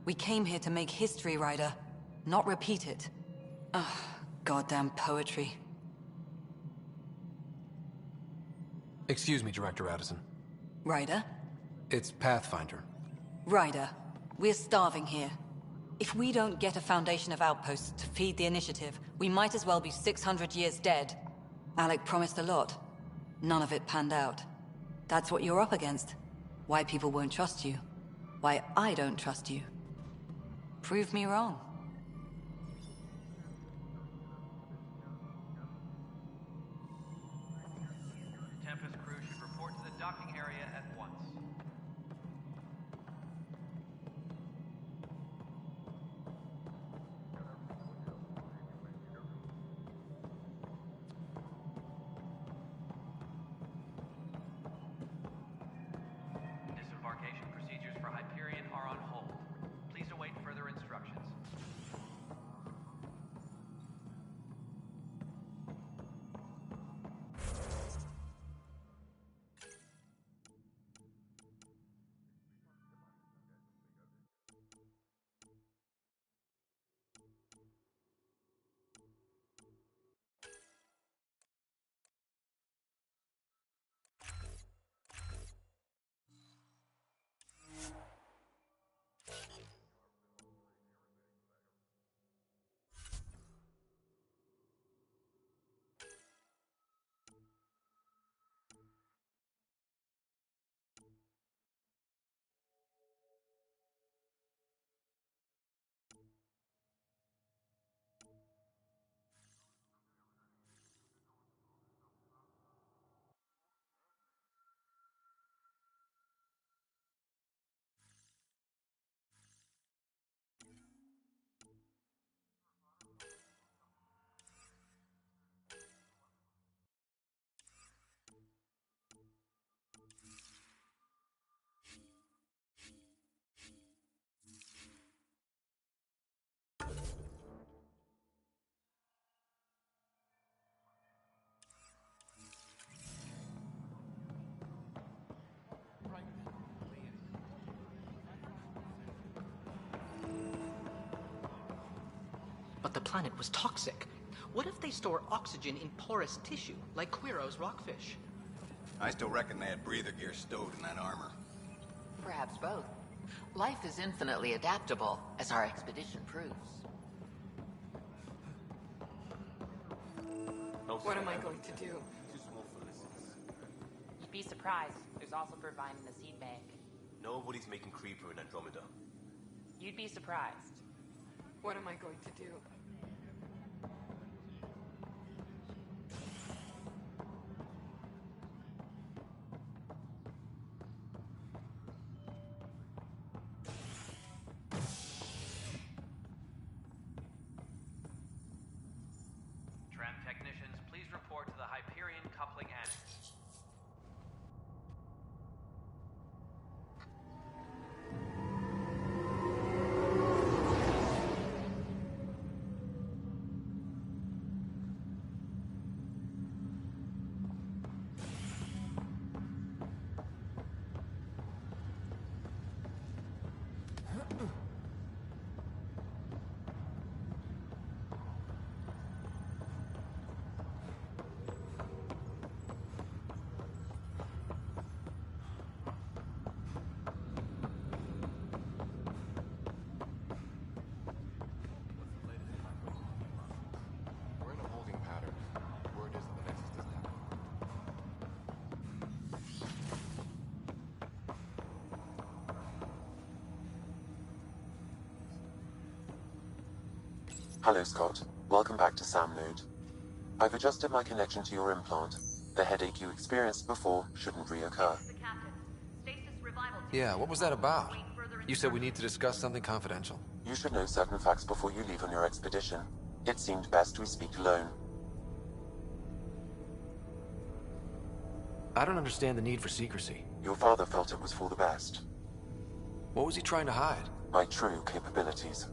We came here to make history, Ryder, not repeat it. Ugh, goddamn poetry. Excuse me, Director Addison. Ryder? It's Pathfinder. Ryder, we're starving here. If we don't get a foundation of outposts to feed the initiative, we might as well be 600 years dead. Alec promised a lot. None of it panned out. That's what you're up against. Why people won't trust you. Why I don't trust you. Prove me wrong. Tempest crew should report to the docking area at once. Disembarkation procedures for Hyperion are on hold. Please await further instructions. But the planet was toxic. What if they store oxygen in porous tissue, like Quiro's rockfish? I still reckon they had breather gear stowed in that armor. Perhaps both. Life is infinitely adaptable, as our expedition proves. What am I going to do? You'd be surprised. There's also Purvine in the seed bank. Nobody's making Creeper in Andromeda. You'd be surprised. What am I going to do? Tram technicians, please report to the Hyperion coupling annex. Hello, Scott. Welcome back to Sam Node. I've adjusted my connection to your implant. The headache you experienced before shouldn't reoccur. Yeah, what was that about? You said we need to discuss something confidential. You should know certain facts before you leave on your expedition. It seemed best we speak alone. I don't understand the need for secrecy. Your father felt it was for the best. What was he trying to hide? My true capabilities.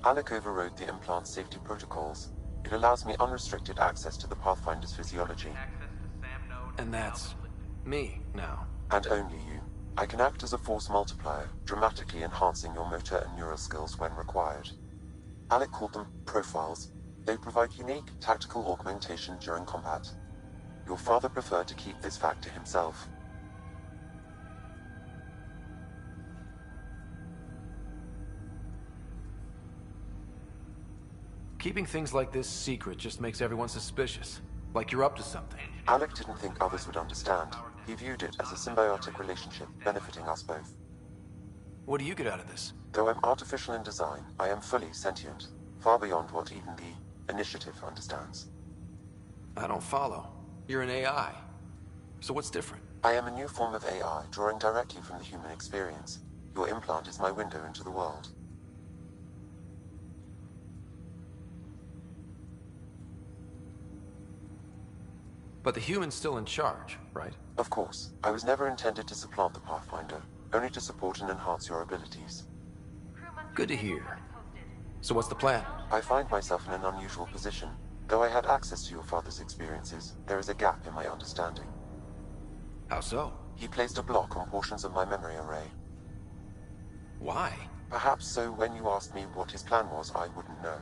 Alec overrode the implant's safety protocols. It allows me unrestricted access to the Pathfinder's physiology. And that's me now. And only you. I can act as a force multiplier, dramatically enhancing your motor and neural skills when required. Alec called them profiles. They provide unique tactical augmentation during combat. Your father preferred to keep this fact to himself. Keeping things like this secret just makes everyone suspicious. Like you're up to something. Alec didn't think others would understand. He viewed it as a symbiotic relationship benefiting us both. What do you get out of this? Though I'm artificial in design, I am fully sentient, far beyond what even the Initiative understands. I don't follow. You're an AI. So what's different? I am a new form of AI, drawing directly from the human experience. Your implant is my window into the world. But the human's still in charge, right? Of course. I was never intended to supplant the Pathfinder, only to support and enhance your abilities. Good to hear. So what's the plan? I find myself in an unusual position. Though I had access to your father's experiences, there is a gap in my understanding. How so? He placed a block on portions of my memory array. Why? Perhaps so when you asked me what his plan was, I wouldn't know.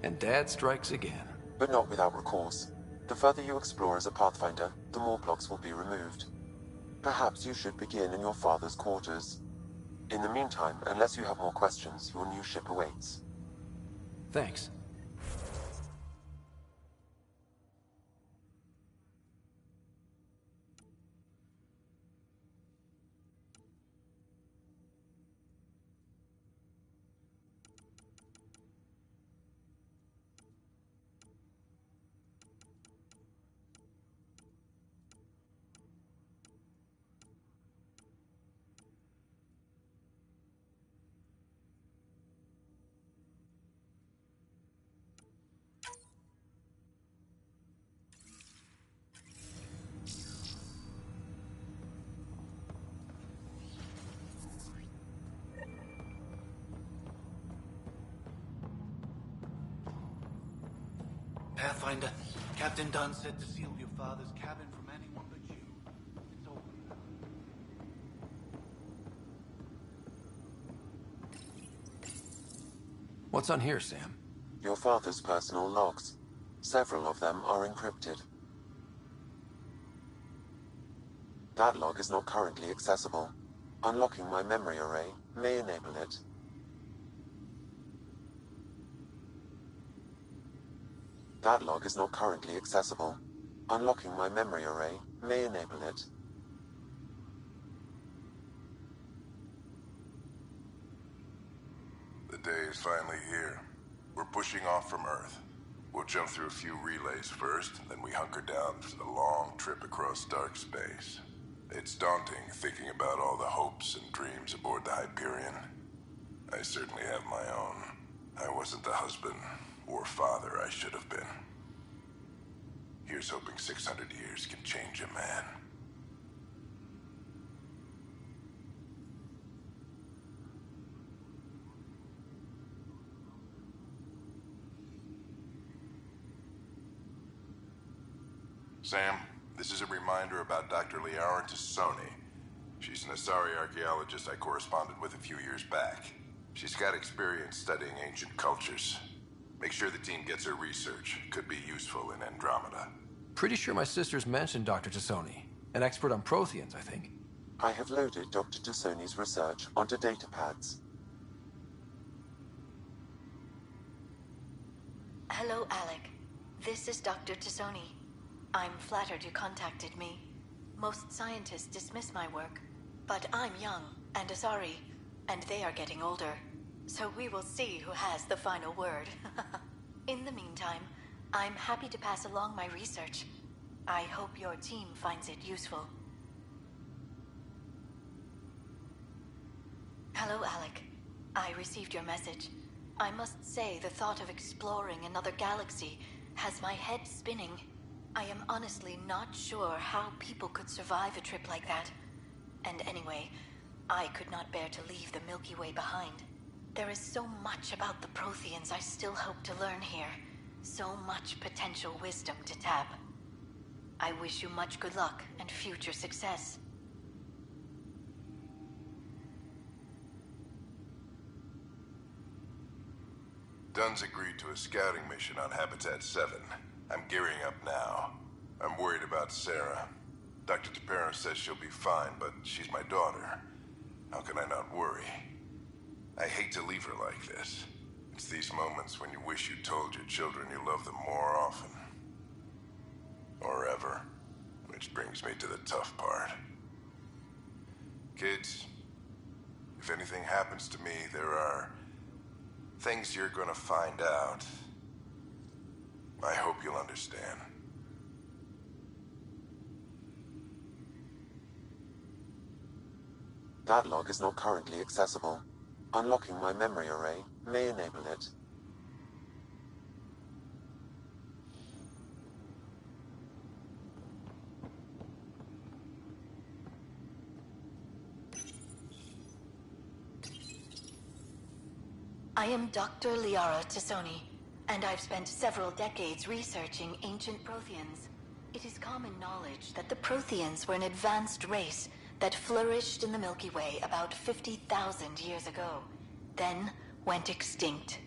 And Dad strikes again. But not without recourse. The further you explore as a Pathfinder, the more blocks will be removed. Perhaps you should begin in your father's quarters. In the meantime, unless you have more questions, your new ship awaits. Thanks. Pathfinder, Captain Dunn said to seal your father's cabin from anyone but you. It's open. What's on here, Sam? Your father's personal logs. Several of them are encrypted. That log is not currently accessible. Unlocking my memory array may enable it. That log is not currently accessible. Unlocking my memory array may enable it. The day is finally here. We're pushing off from Earth. We'll jump through a few relays first, then we hunker down for the long trip across dark space. It's daunting thinking about all the hopes and dreams aboard the Hyperion. I certainly have my own. I wasn't the husband or father I should have been. Here's hoping 600 years can change a man. Sam, this is a reminder about Dr. Liara Tassoni. She's an Asari archaeologist I corresponded with a few years back. She's got experience studying ancient cultures. Make sure the team gets her research. Could be useful in Andromeda. Pretty sure my sisters mentioned Dr. Tassoni. An expert on Protheans, I think. I have loaded Dr. Tassoni's research onto datapads. Hello, Alec. This is Dr. Tassoni. I'm flattered you contacted me. Most scientists dismiss my work, but I'm young and Asari, and they are getting older. So we will see who has the final word. In the meantime, I'm happy to pass along my research. I hope your team finds it useful. Hello, Alec. I received your message. I must say the thought of exploring another galaxy has my head spinning. I am honestly not sure how people could survive a trip like that. And anyway, I could not bear to leave the Milky Way behind. There is so much about the Protheans I still hope to learn here. So much potential wisdom to tap. I wish you much good luck and future success. Dunn's agreed to a scouting mission on Habitat 7. I'm gearing up now. I'm worried about Sarah. Dr. Tapero says she'll be fine, but she's my daughter. How can I not worry? I hate to leave her like this. It's these moments when you wish you told your children you love them more often. Or ever. Which brings me to the tough part. Kids, if anything happens to me, there are things you're gonna find out. I hope you'll understand. That log is not currently accessible. Unlocking my memory array may enable it. I am Dr. Liara Tassoni, and I've spent several decades researching ancient Protheans. It is common knowledge that the Protheans were an advanced race that flourished in the Milky Way about 50,000 years ago, then went extinct.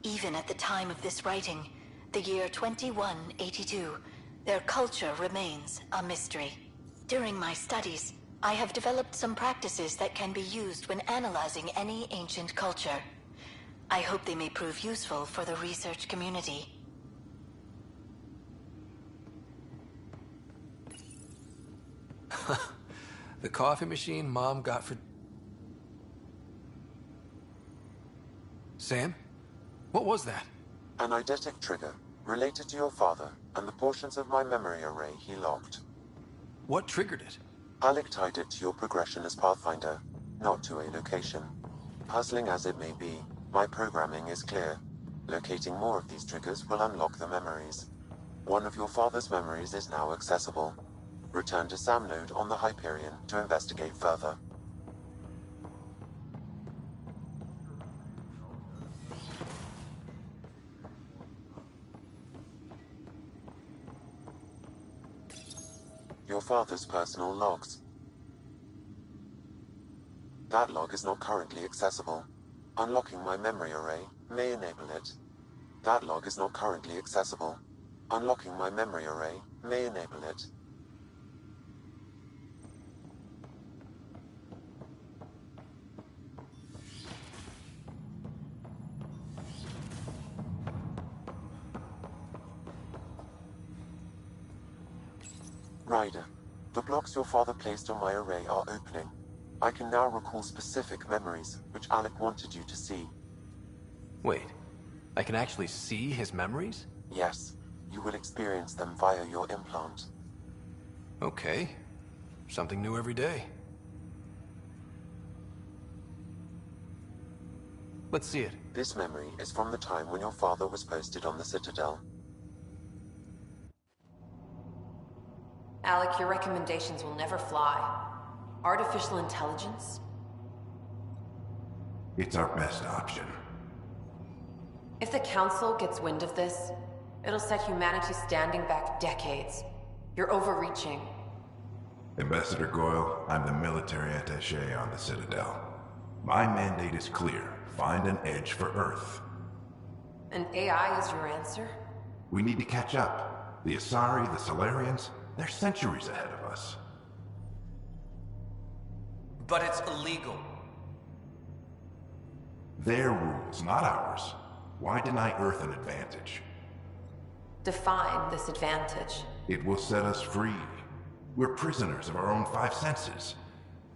Even at the time of this writing, the year 2182, their culture remains a mystery. During my studies, I have developed some practices that can be used when analyzing any ancient culture. I hope they may prove useful for the research community. The coffee machine Mom got for... Sam? What was that? An eidetic trigger, related to your father, and the portions of my memory array he locked. What triggered it? Alec tied it to your progression as Pathfinder, not to a location. Puzzling as it may be, my programming is clear. Locating more of these triggers will unlock the memories. One of your father's memories is now accessible. Return to Sam Node on the Hyperion to investigate further. Your father's personal logs. That log is not currently accessible. Unlocking my memory array may enable it. That log is not currently accessible. Unlocking my memory array may enable it. Ryder, the blocks your father placed on my array are opening. I can now recall specific memories, which Alec wanted you to see. Wait, I can actually see his memories? Yes, you will experience them via your implant. Okay, something new every day. Let's see it. This memory is from the time when your father was posted on the Citadel. Alec, your recommendations will never fly. Artificial intelligence? It's our best option. If the Council gets wind of this, it'll set humanity standing back decades. You're overreaching. Ambassador Goyle, I'm the military attaché on the Citadel. My mandate is clear. Find an edge for Earth. And AI is your answer? We need to catch up. The Asari, the Solarians, they're centuries ahead of us. But it's illegal. Their rules, not ours. Why deny Earth an advantage? Define this advantage. It will set us free. We're prisoners of our own five senses.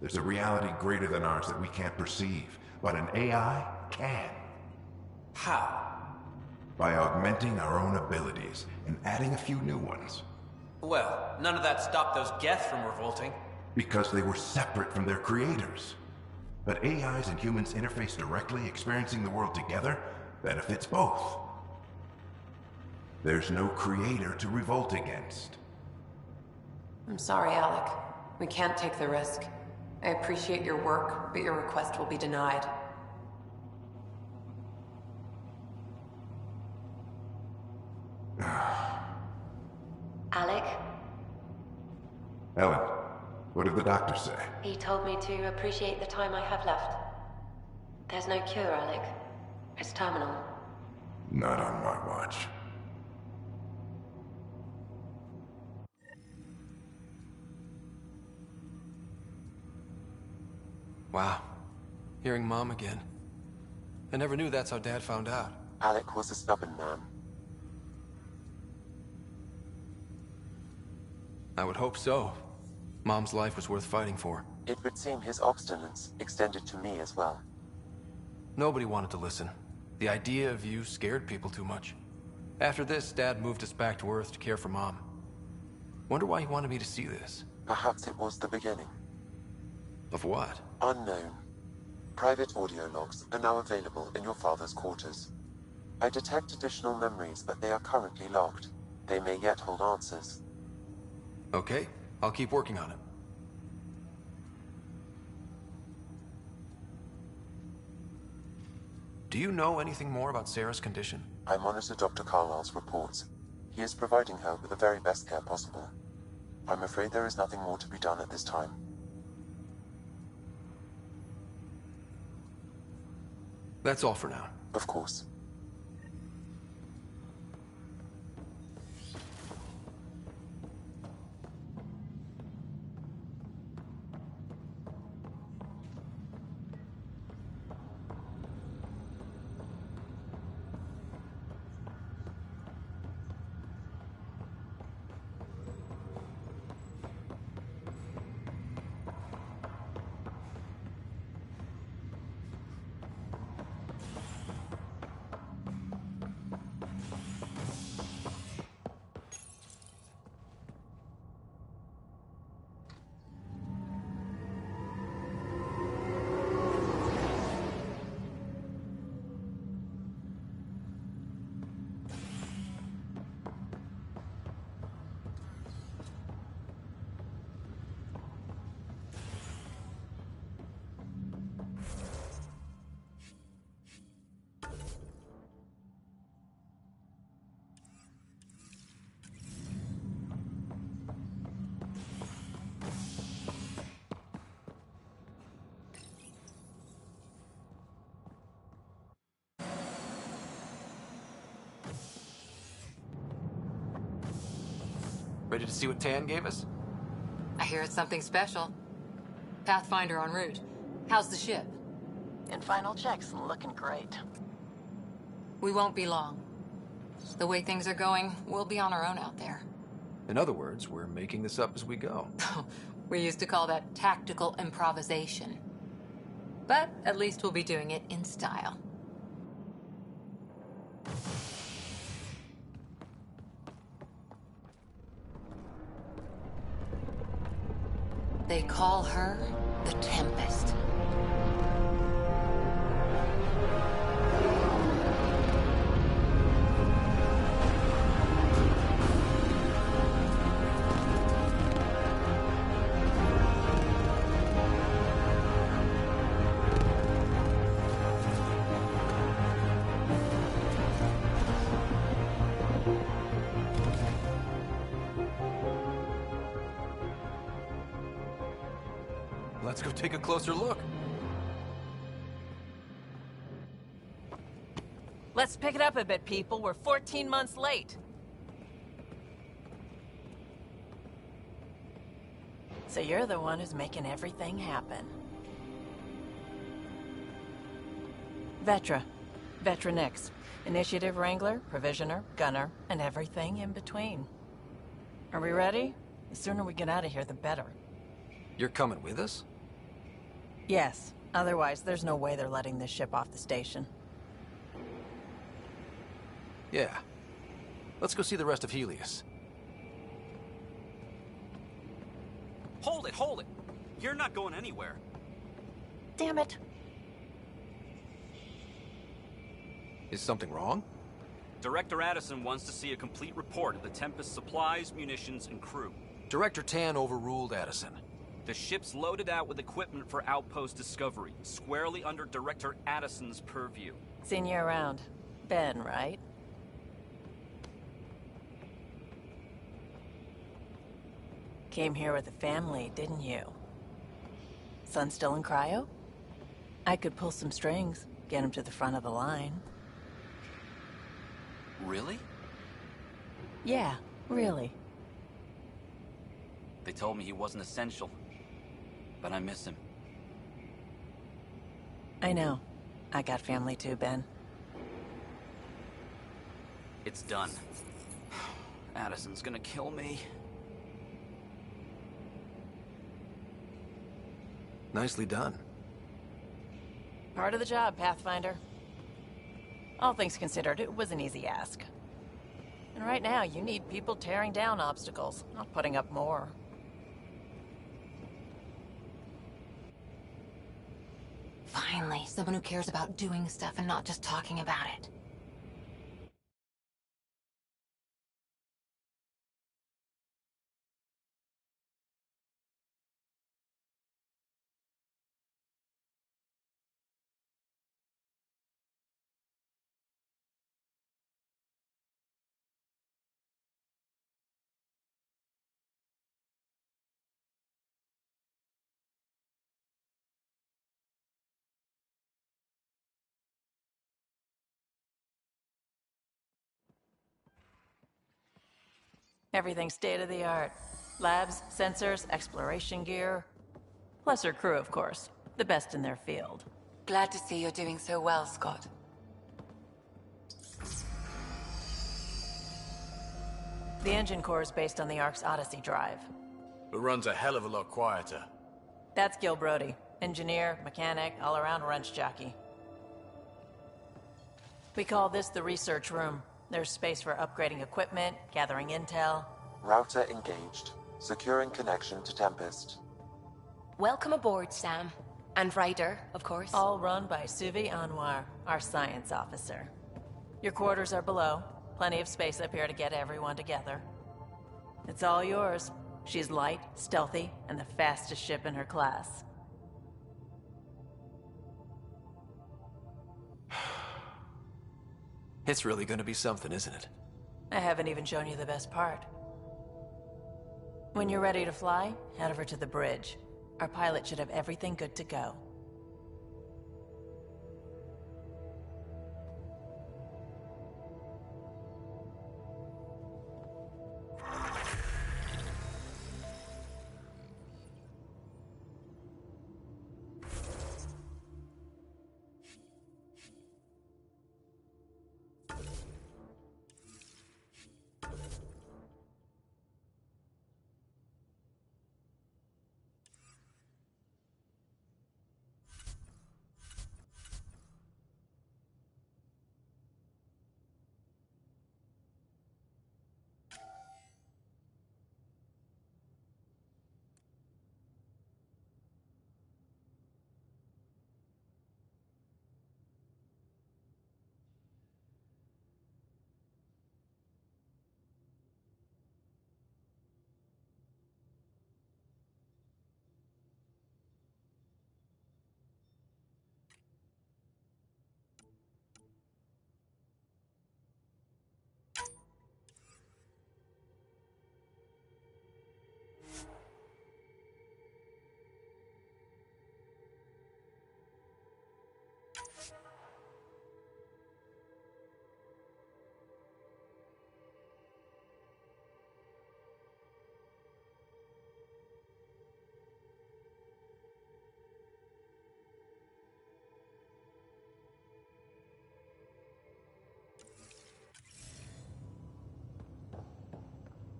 There's a reality greater than ours that we can't perceive, but an AI can. How? By augmenting our own abilities and adding a few new ones. Well, none of that stopped those Geth from revolting. Because they were separate from their creators. But AIs and humans interface directly, experiencing the world together, benefits both. There's no creator to revolt against. I'm sorry, Alec. We can't take the risk. I appreciate your work, but your request will be denied. Alec? Ellen, what did the doctor say? He told me to appreciate the time I have left. There's no cure, Alec. It's terminal. Not on my watch. Wow. Hearing Mom again. I never knew that's how Dad found out. Alec was a stubborn man. I would hope so. Mom's life was worth fighting for. It would seem his obstinance extended to me as well. Nobody wanted to listen. The idea of you scared people too much. After this, Dad moved us back to Earth to care for Mom. Wonder why he wanted me to see this. Perhaps it was the beginning. Of what? Unknown. Private audio logs are now available in your father's quarters. I detect additional memories, but they are currently logged. They may yet hold answers. Okay, I'll keep working on it. Do you know anything more about Sarah's condition? I monitor Dr. Carlisle's reports. He is providing her with the very best care possible. I'm afraid there is nothing more to be done at this time. That's all for now. Of course. Ready to see what Tan gave us? I hear it's something special. Pathfinder en route. How's the ship? In final checks, looking great. We won't be long. The way things are going, we'll be on our own out there. In other words, we're making this up as we go. We used to call that tactical improvisation. But at least we'll be doing it in style. They call her the Tempest. Let's go take a closer look. Let's pick it up a bit, people. We're 14 months late. So you're the one who's making everything happen. Vetra. Vetra Nix. Initiative Wrangler, Provisioner, Gunner, and everything in between. Are we ready? The sooner we get out of here, the better. You're coming with us? Yes, Otherwise, there's no way they're letting this ship off the station. Yeah. Let's go see the rest of Helios. Hold it, hold it! You're not going anywhere. Damn it. Is something wrong? Director Addison wants to see a complete report of the Tempest's supplies, munitions, and crew. Director Tan overruled Addison. The ship's loaded out with equipment for Outpost Discovery, squarely under Director Addison's purview. Seen you around. Ben, right? Came here with a family, didn't you? Son still in cryo? I could pull some strings, get him to the front of the line. Really? Yeah, really. They told me he wasn't essential, but I miss him. I know. I got family too, Ben. It's done. Addison's gonna kill me. Nicely done. Part of the job, Pathfinder. All things considered, it was an easy ask. And right now, you need people tearing down obstacles, not putting up more. Finally, someone who cares about doing stuff and not just talking about it. Everything's state-of-the-art. Labs, sensors, exploration gear. Plus her crew, of course. The best in their field. Glad to see you're doing so well, Scott. The engine core is based on the Ark's Odyssey drive. It runs a hell of a lot quieter. That's Gil Brody. Engineer, mechanic, all-around wrench jockey. We call this the research room. There's space for upgrading equipment, gathering intel. Router engaged. Securing connection to Tempest. Welcome aboard, Sam. And Ryder, of course. All run by Suvi Anwar, our science officer. Your quarters are below. Plenty of space up here to get everyone together. It's all yours. She's light, stealthy, and the fastest ship in her class. It's really gonna be something, isn't it? I haven't even shown you the best part. When you're ready to fly, head over to the bridge. Our pilot should have everything good to go.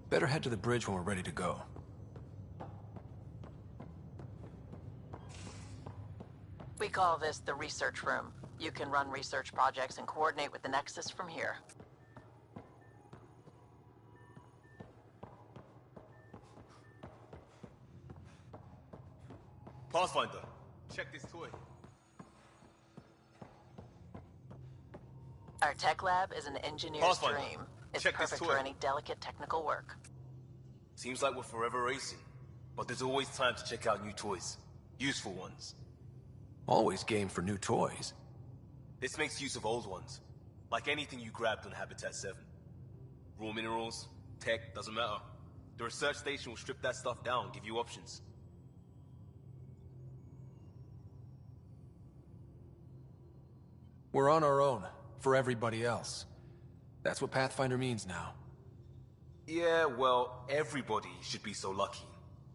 Better head to the bridge when we're ready to go. We call this the research room. You can run research projects and coordinate with the Nexus from here. Pathfinder, check this toy. Our tech lab is an engineer's Pathfinder, dream. It's check this perfect toy. for any delicate technical work. Seems like we're forever racing, but there's always time to check out new toys. Useful ones. Always game for new toys. This makes use of old ones, like anything you grabbed on Habitat 7. Raw minerals, tech, doesn't matter. The research station will strip that stuff down and give you options. We're on our own, for everybody else. That's what Pathfinder means now. Yeah, well, everybody should be so lucky.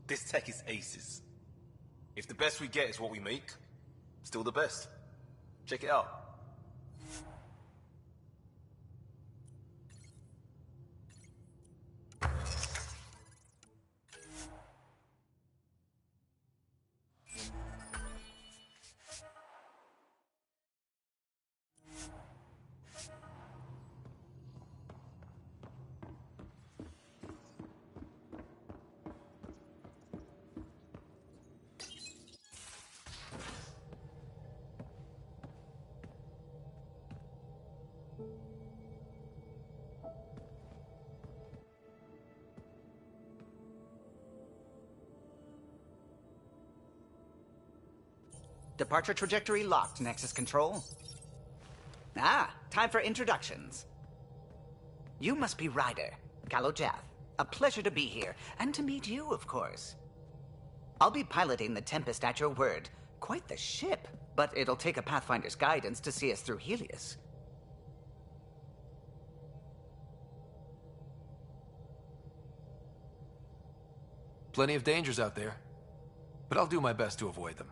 This tech is aces. If the best we get is what we make, still the best. Check it out. Departure trajectory locked, Nexus Control. Ah, time for introductions. You must be Ryder, Calo Jath. A pleasure to be here, and to meet you, of course. I'll be piloting the Tempest at your word. Quite the ship, but it'll take a Pathfinder's guidance to see us through Helios. Plenty of dangers out there, but I'll do my best to avoid them.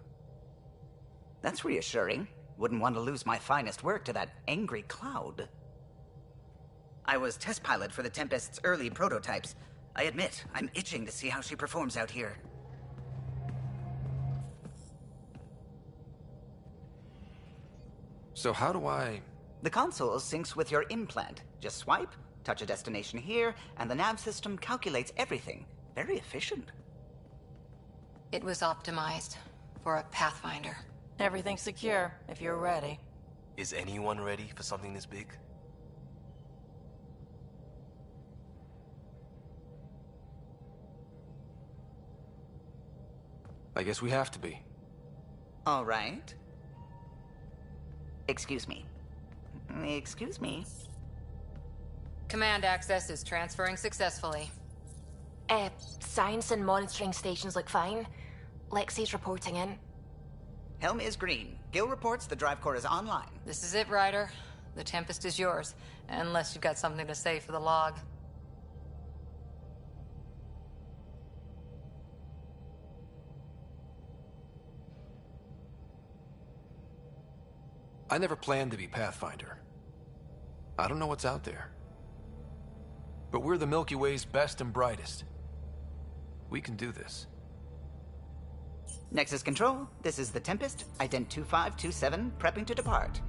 That's reassuring. Wouldn't want to lose my finest work to that angry cloud. I was test pilot for the Tempest's early prototypes. I admit, I'm itching to see how she performs out here. So how do I... The console syncs with your implant. Just swipe, touch a destination here, and the nav system calculates everything. Very efficient. It was optimized for a Pathfinder. Everything's secure, if you're ready. Is anyone ready for something this big? I guess we have to be. All right. Excuse me. Excuse me. Command access is transferring successfully. Science and monitoring stations look fine. Lexi's reporting in. Helm is green. Gil reports the drive core is online. This is it, Ryder. The Tempest is yours, unless you've got something to say for the log. I never planned to be Pathfinder. I don't know what's out there. But we're the Milky Way's best and brightest. We can do this. Nexus Control, this is the Tempest, ident 2527, prepping to depart.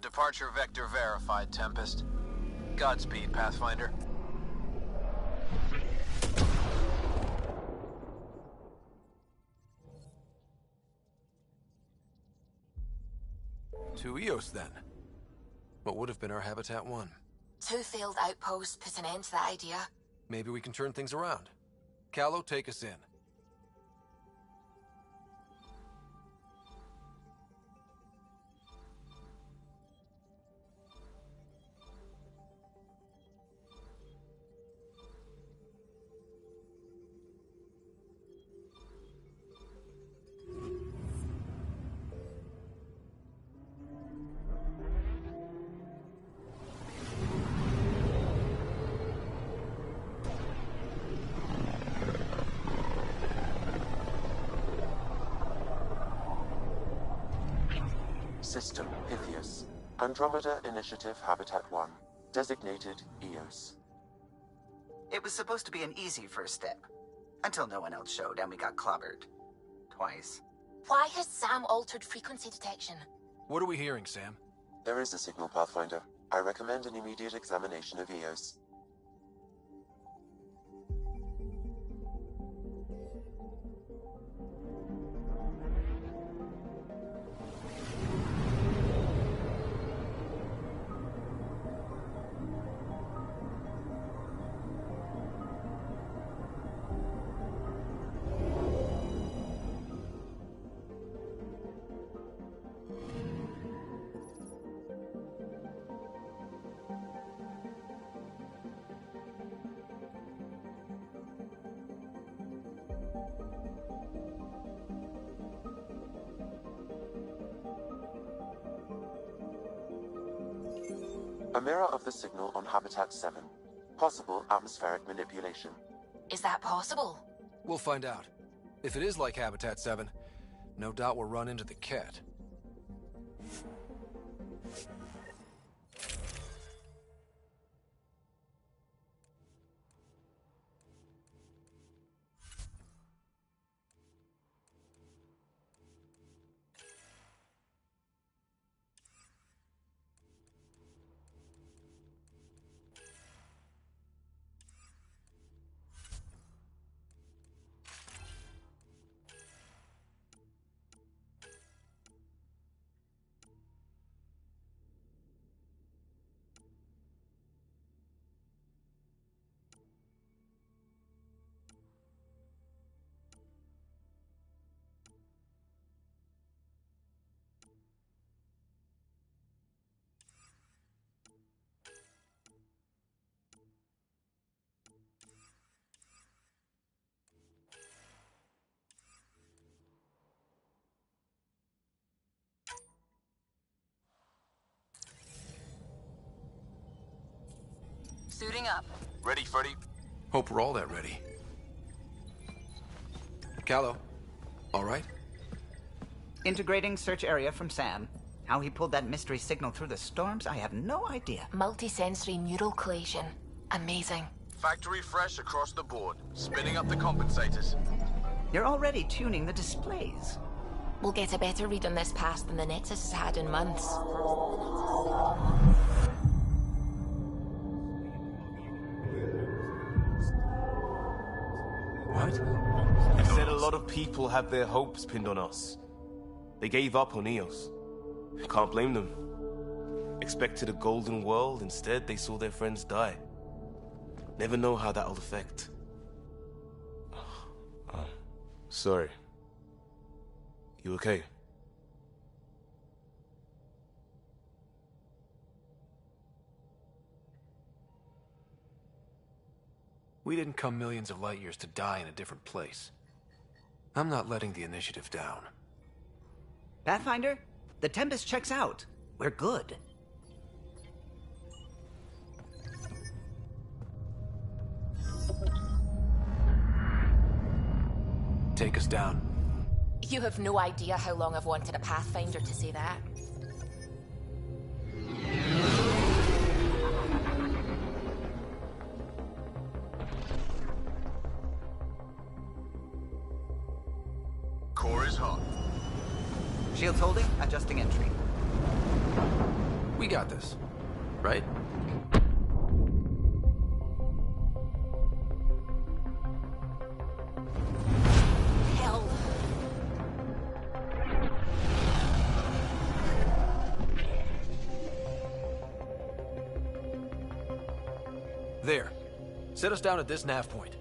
Departure vector verified, Tempest. Godspeed, Pathfinder. To Eos, then. What would have been our Habitat 1? 2 failed outposts put an end to that idea. Maybe we can turn things around. Calo, take us in. System Pythias. Andromeda Initiative Habitat 1. Designated EOS. It was supposed to be an easy first step. Until no one else showed and we got clobbered. Twice. Why has Sam altered frequency detection? What are we hearing, Sam? There is a signal, Pathfinder. I recommend an immediate examination of EOS. A mirror of the signal on Habitat 7. Possible atmospheric manipulation. Is that possible? We'll find out. If it is like Habitat 7, no doubt we'll run into the cat. Suiting up. Ready, Freddy? Hope we're all that ready. Callow, all right? Integrating search area from Sam. How he pulled that mystery signal through the storms, I have no idea. Multisensory neural collation. Amazing. Factory fresh across the board. Spinning up the compensators. You're already tuning the displays. We'll get a better read on this pass than the Nexus has had in months. What? You said a lot of people have their hopes pinned on us. They gave up on EOS. Can't blame them. Expected a golden world, instead they saw their friends die. Never know how that'll affect. Sorry. You okay? We didn't come millions of light years to die in a different place. I'm not letting the initiative down. Pathfinder, the Tempest checks out. We're good. Take us down. You have no idea how long I've wanted a Pathfinder to say that. Core is hot. Shields holding, adjusting entry. We got this, right? Hell. There. Set us down at this nav point.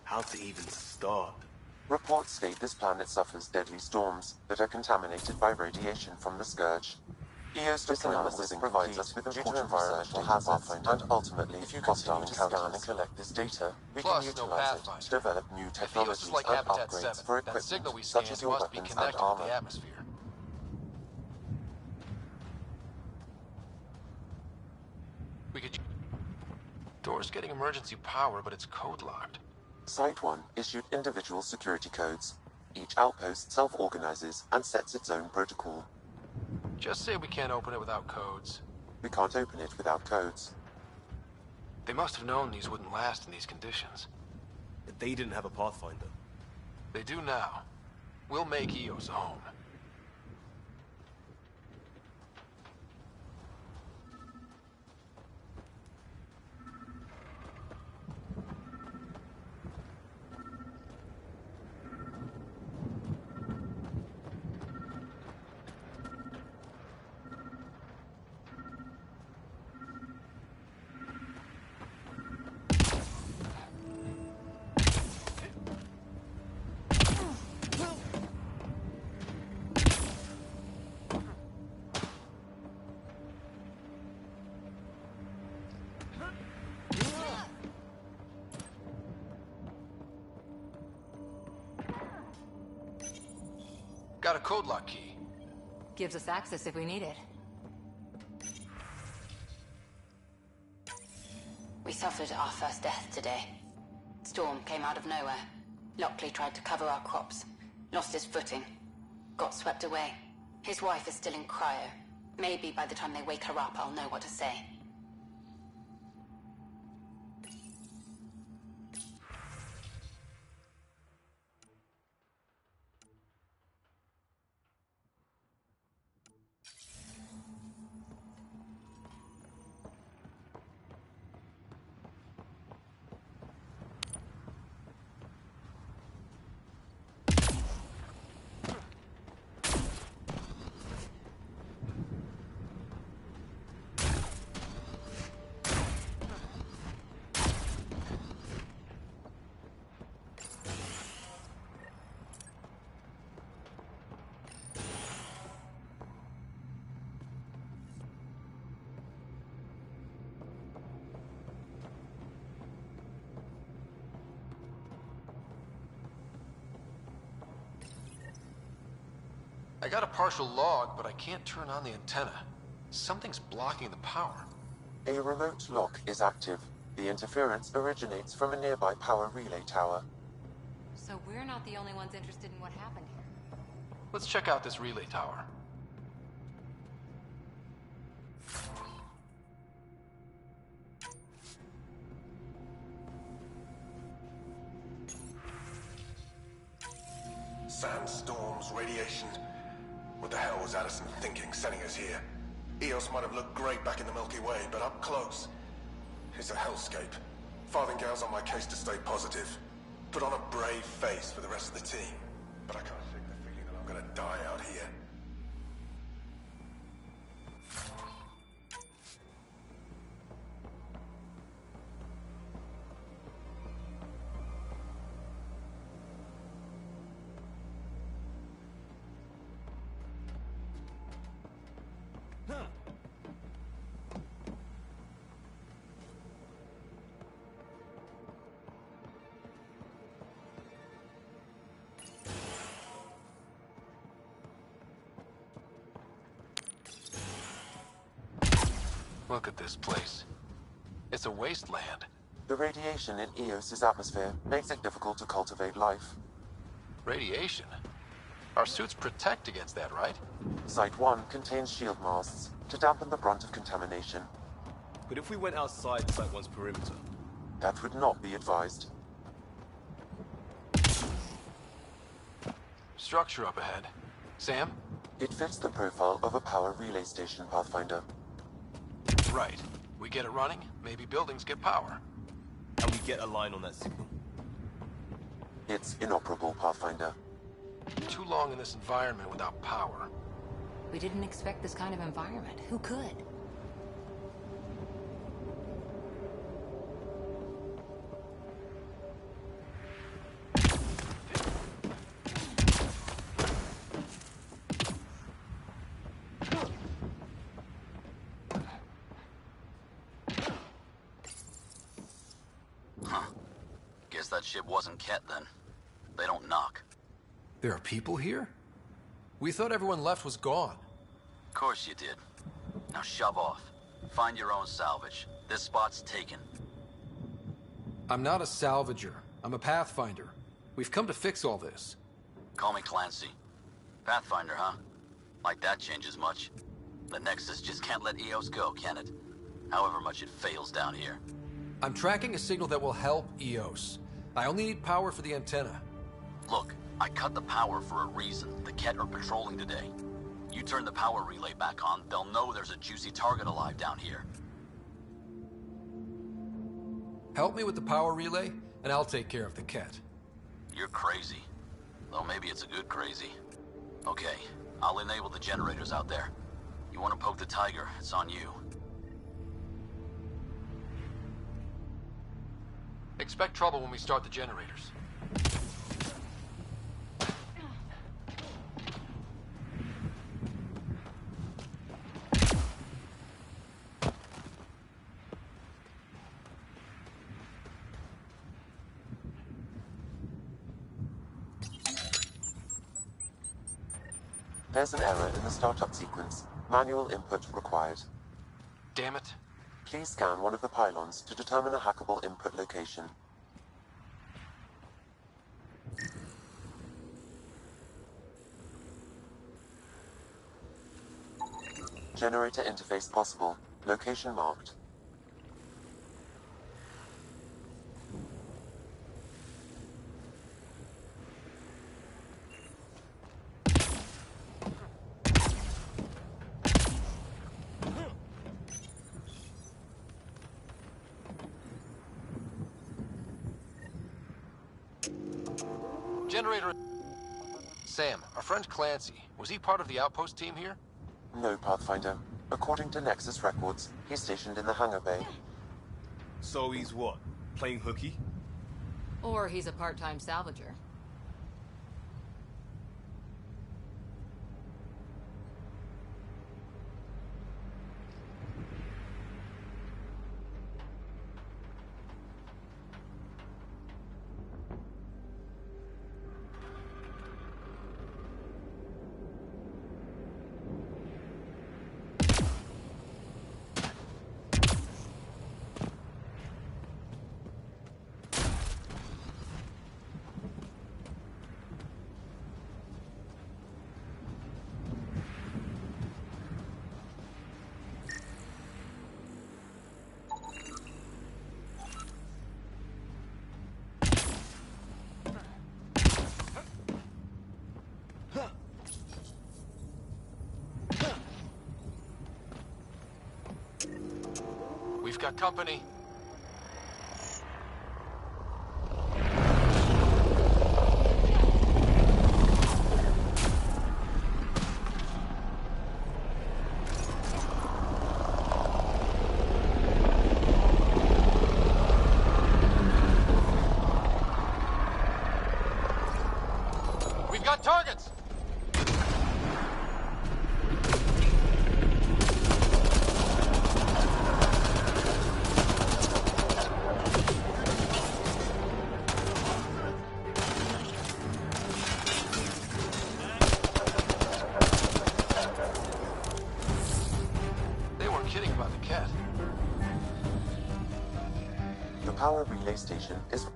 How to even start? Reports state this planet suffers deadly storms that are contaminated by radiation from the Scourge. EOS analysis provides us with important environmental hazards, and ultimately, if you continue to scan and collect this data, we can utilize it to develop new technologies and upgrades for equipment such as your weapons and armor. We could... Door's getting emergency power, but it's code locked. Site 1 issued individual security codes. Each outpost self-organizes and sets its own protocol. Just say we can't open it without codes. We can't open it without codes. They must have known these wouldn't last in these conditions. They didn't have a Pathfinder. They do now. We'll make EOS a home. Got a code lock key. Gives us access if we need it. We suffered our first death today. Storm came out of nowhere. Lockley tried to cover our crops. Lost his footing. Got swept away. His wife is still in cryo. Maybe by the time they wake her up, I'll know what to say. I got a partial log, but I can't turn on the antenna. Something's blocking the power. A remote lock is active. The interference originates from a nearby power relay tower. So we're not the only ones interested in what happened here. Let's check out this relay tower. Sandstorms, radiation. What the hell was Addison thinking, sending us here? EOS might have looked great back in the Milky Way, but up close, it's a hellscape. Farthingale's on my case to stay positive. Put on a brave face for the rest of the team. But I can't shake the feeling that I'm gonna die out here. Look at this place. It's a wasteland. The radiation in EOS's atmosphere makes it difficult to cultivate life. Radiation? Our suits protect against that, right? Site 1 contains shield masts to dampen the brunt of contamination. But if we went outside Site 1's perimeter? That would not be advised. Structure up ahead. Sam? It fits the profile of a power relay station, Pathfinder. Right. We get it running, maybe buildings get power. And we get a line on that signal. It's inoperable, Pathfinder. Too long in this environment without power. We didn't expect this kind of environment. Who could? Guess that ship wasn't Ket then. They don't knock. There are people here? We thought everyone left was gone. Of course you did. Now shove off. Find your own salvage. This spot's taken. I'm not a salvager. I'm a Pathfinder. We've come to fix all this. Call me Clancy. Pathfinder, huh? Like that changes much. The Nexus just can't let EOS go, can it? However much it fails down here. I'm tracking a signal that will help EOS. I only need power for the antenna. Look, I cut the power for a reason. The Ket are patrolling today. You turn the power relay back on, they'll know there's a juicy target alive down here. Help me with the power relay, and I'll take care of the Ket. You're crazy. Though maybe it's a good crazy. Okay, I'll enable the generators out there. You want to poke the tiger, it's on you. Expect trouble when we start the generators. There's an error in the startup sequence. Manual input required. Damn it. Please scan one of the pylons to determine a hackable input location. Generator interface possible. Location marked. Generator... Sam, our friend Clancy, was he part of the outpost team here? No, Pathfinder. According to Nexus records, he's stationed in the hangar bay. So he's what? Playing hooky? Or he's a part-time salvager. We've got company. We've got targets! The power relay station is...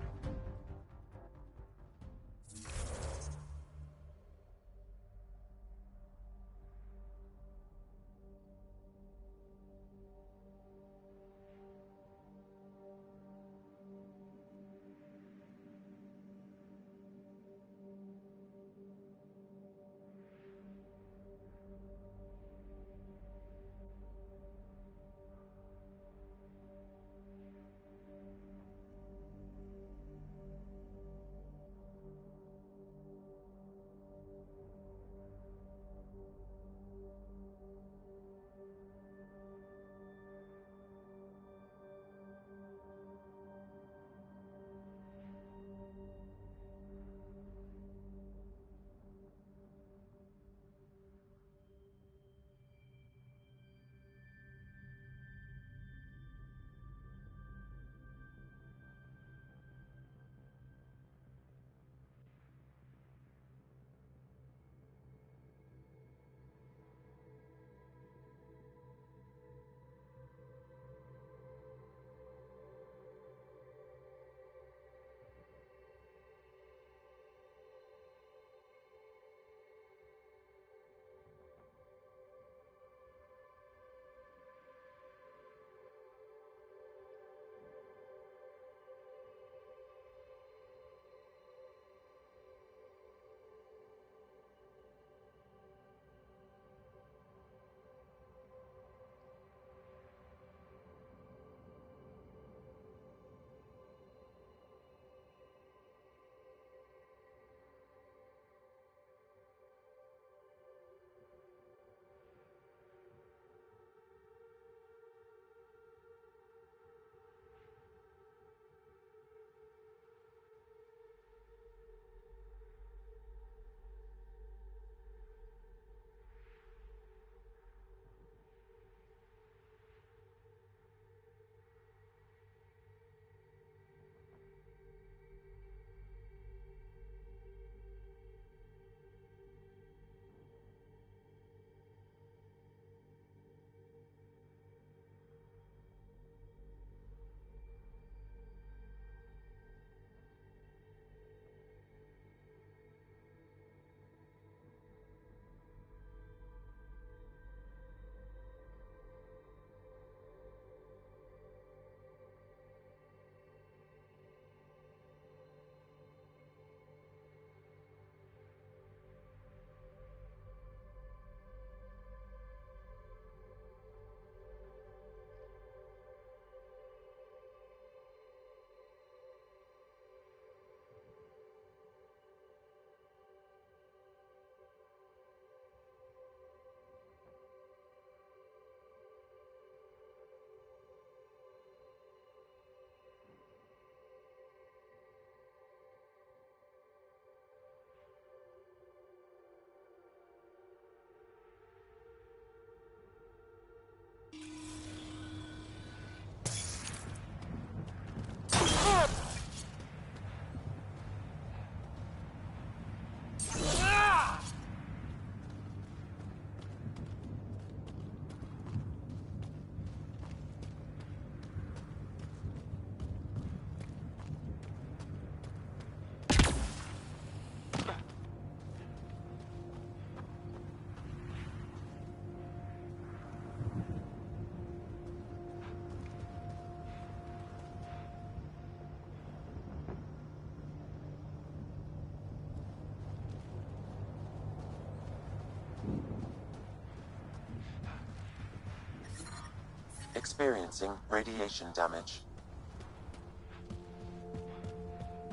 Experiencing radiation damage.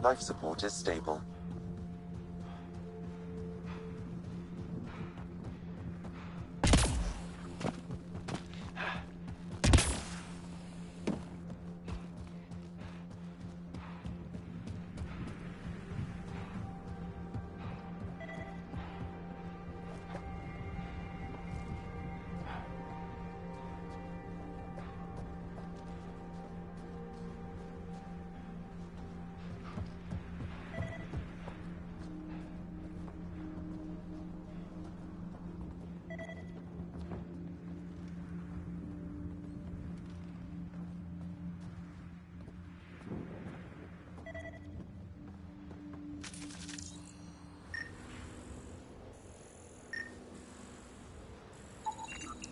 Life support is stable.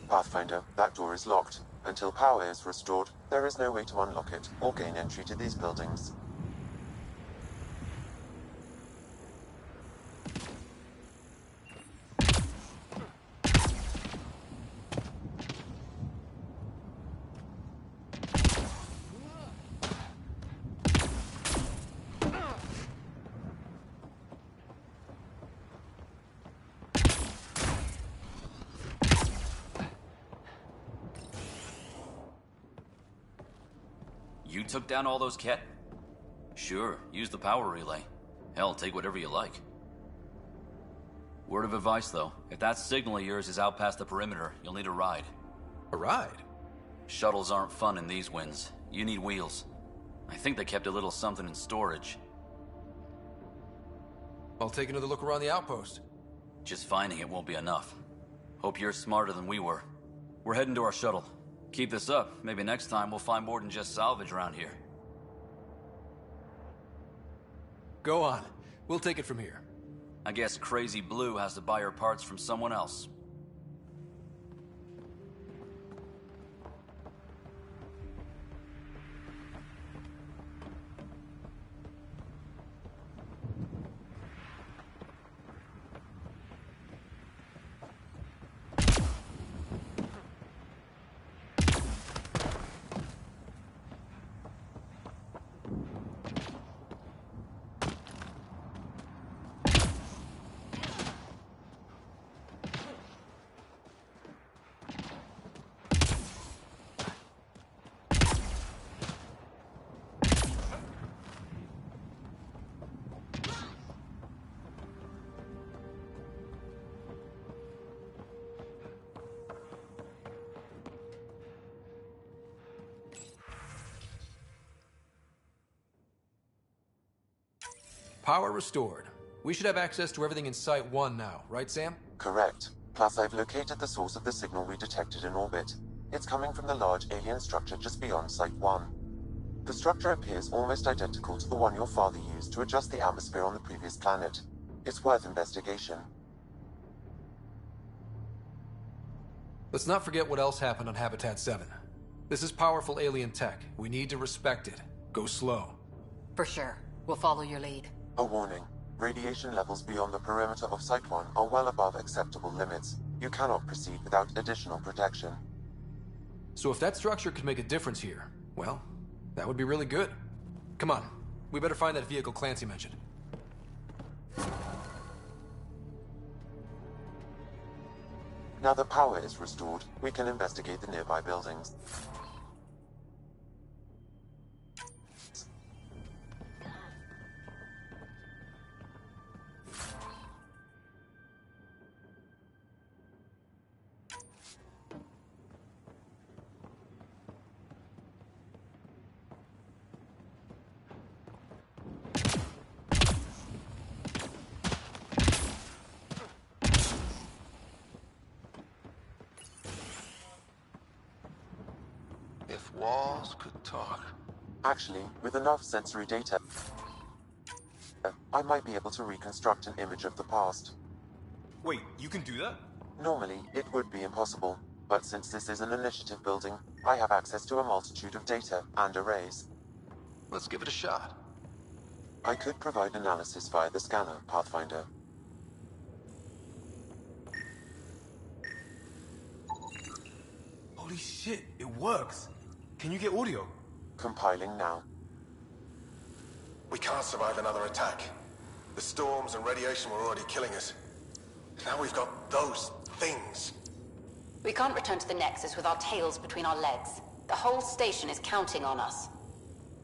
Pathfinder, that door is locked. Until power is restored, there is no way to unlock it or gain entry to these buildings. You took down all those Ket? Sure, use the power relay. Hell, take whatever you like. Word of advice, though. If that signal of yours is out past the perimeter, you'll need a ride. A ride? Shuttles aren't fun in these winds. You need wheels. I think they kept a little something in storage. I'll take another look around the outpost. Just finding it won't be enough. Hope you're smarter than we were. We're heading to our shuttle. Keep this up. Maybe next time we'll find more than just salvage around here. Go on. We'll take it from here. I guess Crazy Blue has to buy her parts from someone else. Power restored. We should have access to everything in Site 1 now, right, Sam? Correct. Plus, I've located the source of the signal we detected in orbit. It's coming from the large alien structure just beyond Site 1. The structure appears almost identical to the one your father used to adjust the atmosphere on the previous planet. It's worth investigation. Let's not forget what else happened on Habitat 7. This is powerful alien tech. We need to respect it. Go slow. For sure. We'll follow your lead. A warning. Radiation levels beyond the perimeter of Site 1 are well above acceptable limits. You cannot proceed without additional protection. So if that structure could make a difference here, well, that would be really good. Come on. We better find that vehicle Clancy mentioned. Now that power is restored, we can investigate the nearby buildings. If walls could talk. Actually, with enough sensory data, I might be able to reconstruct an image of the past. Wait, you can do that? Normally, it would be impossible, but since this is an initiative building, I have access to a multitude of data and arrays. Let's give it a shot. I could provide analysis via the scanner, Pathfinder. Holy shit, it works. Can you get audio? Compiling now. We can't survive another attack. The storms and radiation were already killing us. Now we've got those things. We can't return to the Nexus with our tails between our legs. The whole station is counting on us.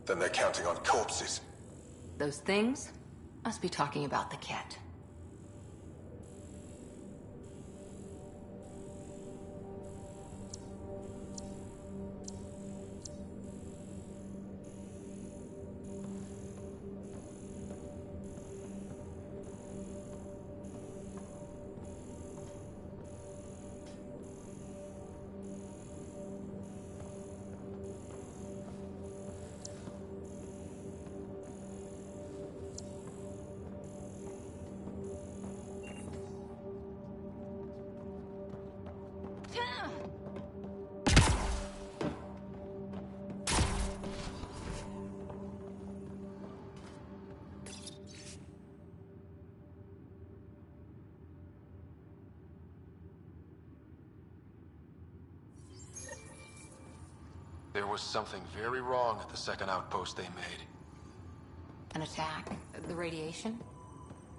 Then they're counting on corpses. Those things must be talking about the Ket. There was something very wrong at the second outpost they made. An attack? The radiation?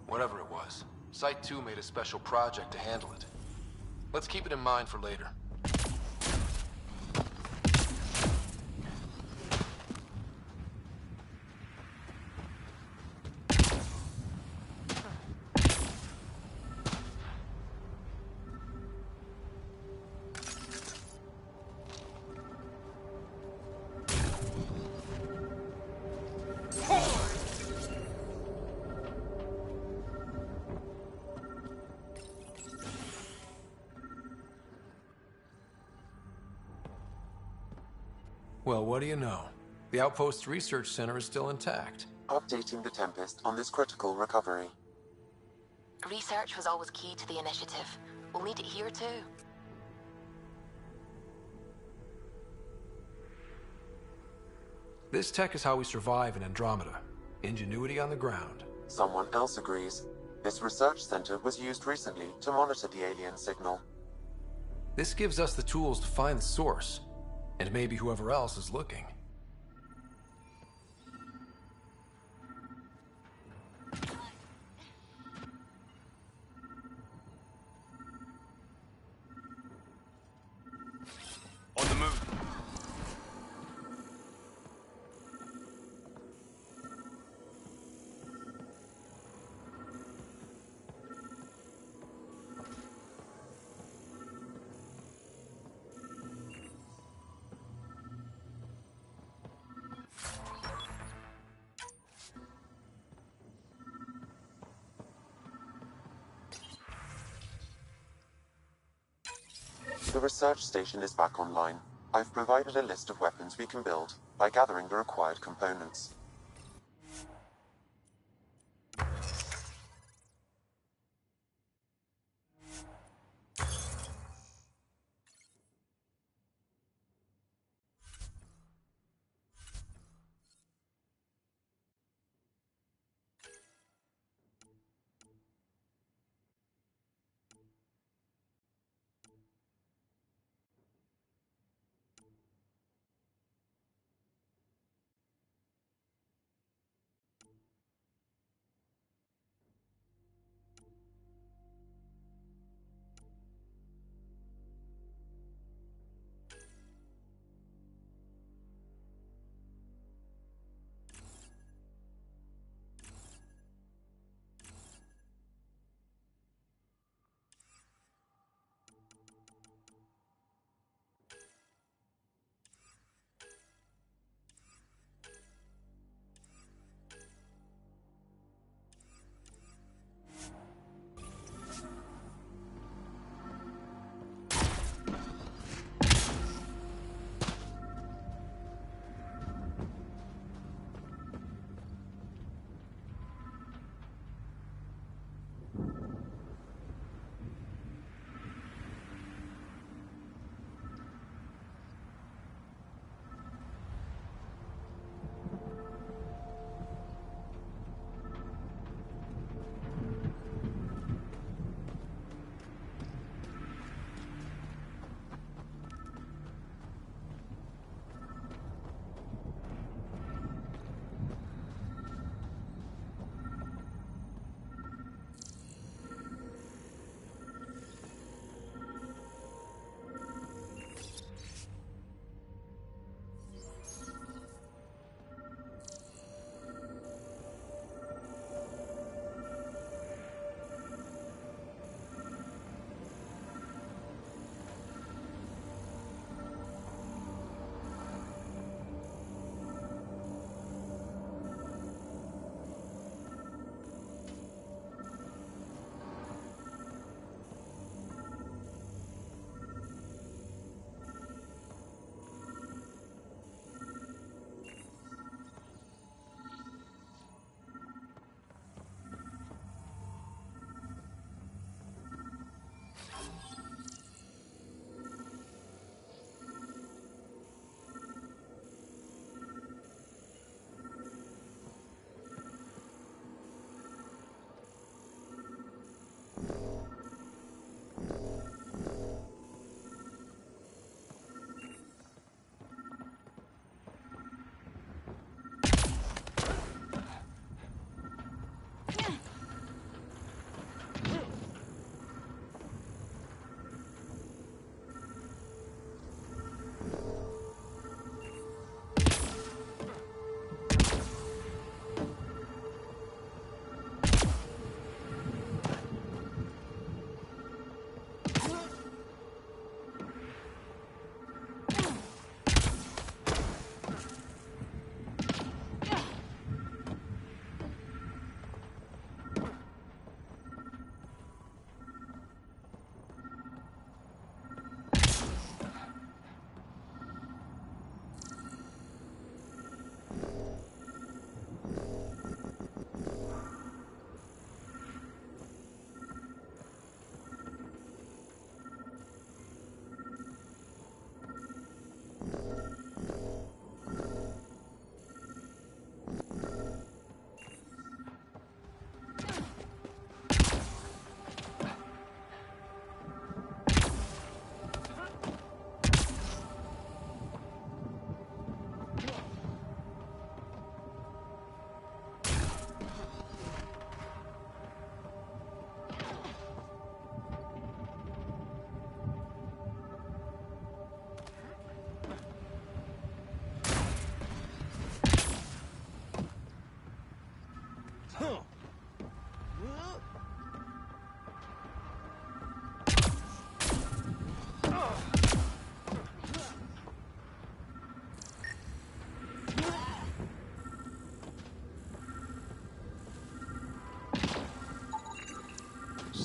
Whatever it was, Site 2 made a special project to handle it. Let's keep it in mind for later. Well, what do you know? The Outpost Research Center is still intact. Updating the Tempest on this critical recovery. Research was always key to the initiative. We'll need it here too. This tech is how we survive in Andromeda. Ingenuity on the ground. Someone else agrees. This research center was used recently to monitor the alien signal. This gives us the tools to find the source, and maybe whoever else is looking. On the move. The research station is back online. I've provided a list of weapons we can build by gathering the required components.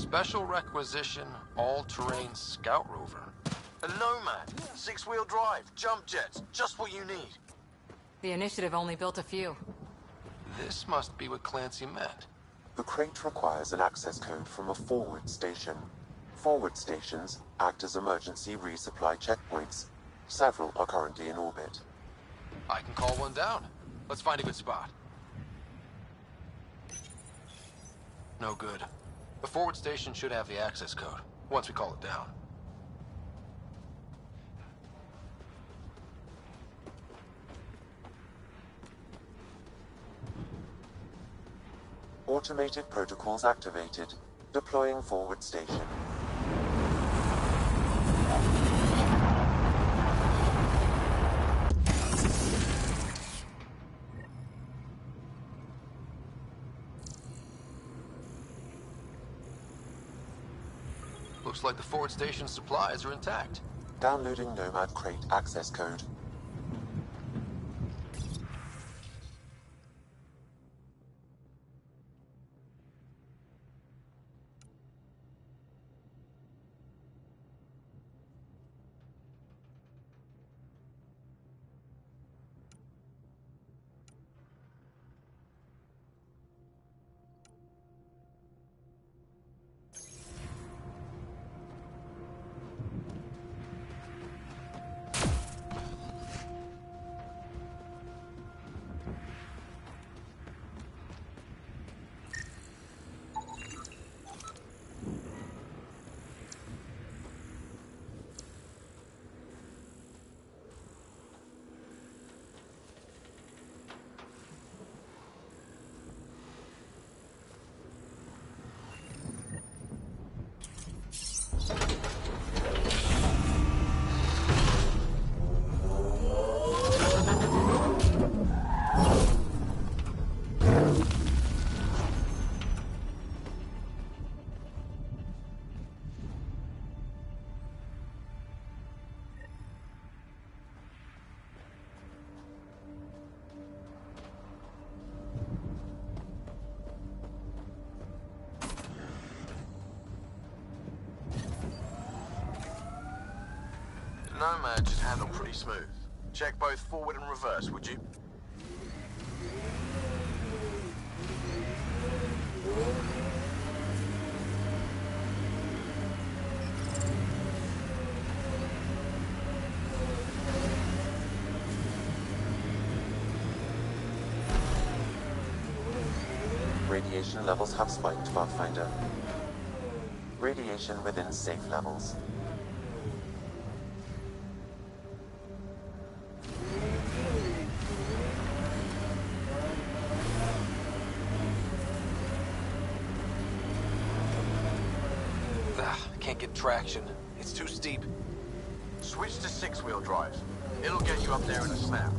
Special requisition, all-terrain scout rover. A Nomad, 6-wheel drive, jump jets, just what you need. The Initiative only built a few. This must be what Clancy meant. The crate requires an access code from a forward station. Forward stations act as emergency resupply checkpoints. Several are currently in orbit. I can call one down. Let's find a good spot. No good. The forward station should have the access code, once we call it down. Automated protocols activated. Deploying forward station. Looks like the forward station supplies are intact. Downloading Nomad crate access code. Nomad should handle pretty smooth. Check both forward and reverse, would you? Radiation levels have spiked, Pathfinder. Radiation within safe levels. Can't get traction. It's too steep. Switch to 6-wheel drive. It'll get you up there in a snap.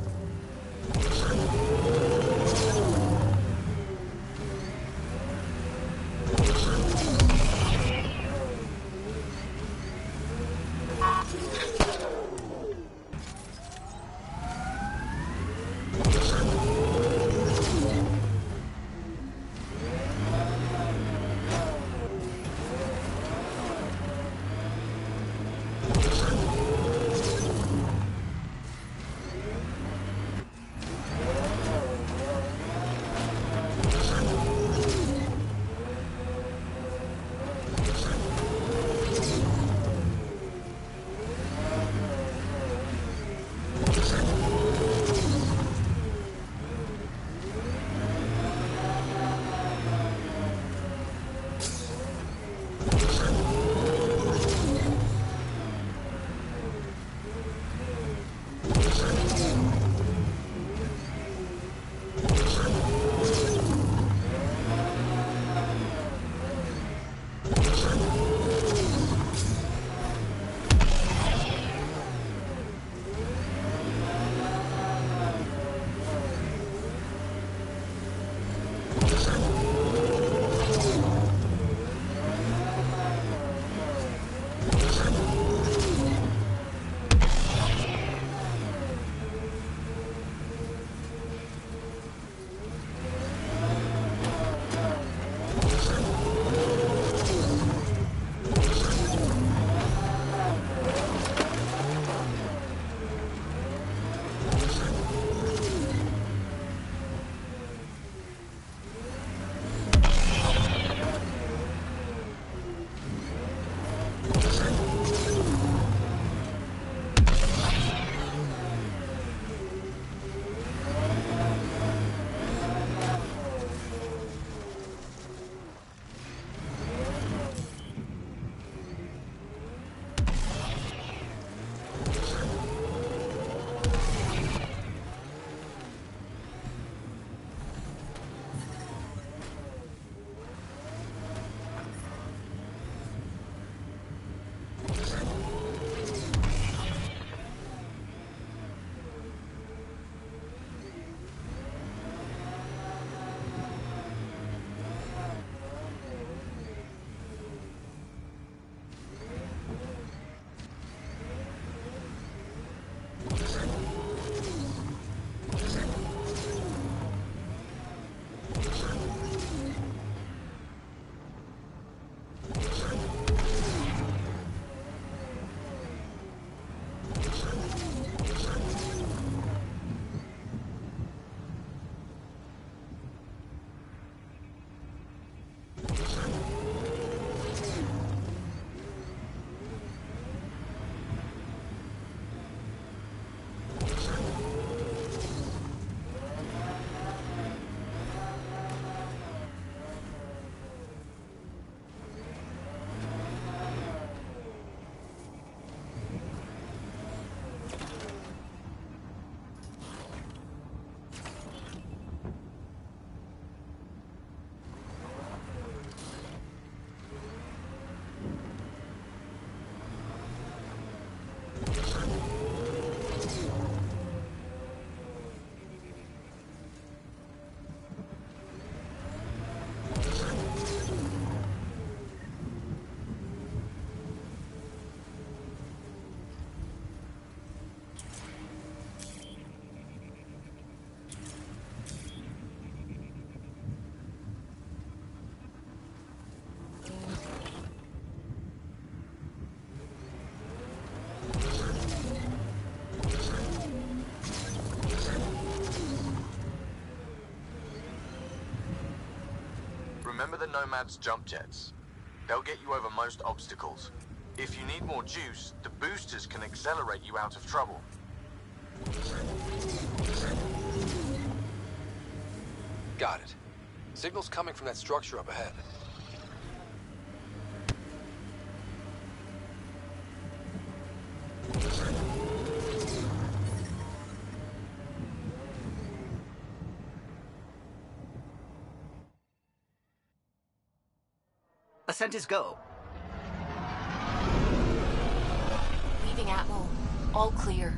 Remember the Nomad's jump jets? They'll get you over most obstacles. If you need more juice, the boosters can accelerate you out of trouble. Got it. Signal's coming from that structure up ahead. Ascent is go. Leaving Atmo. All clear.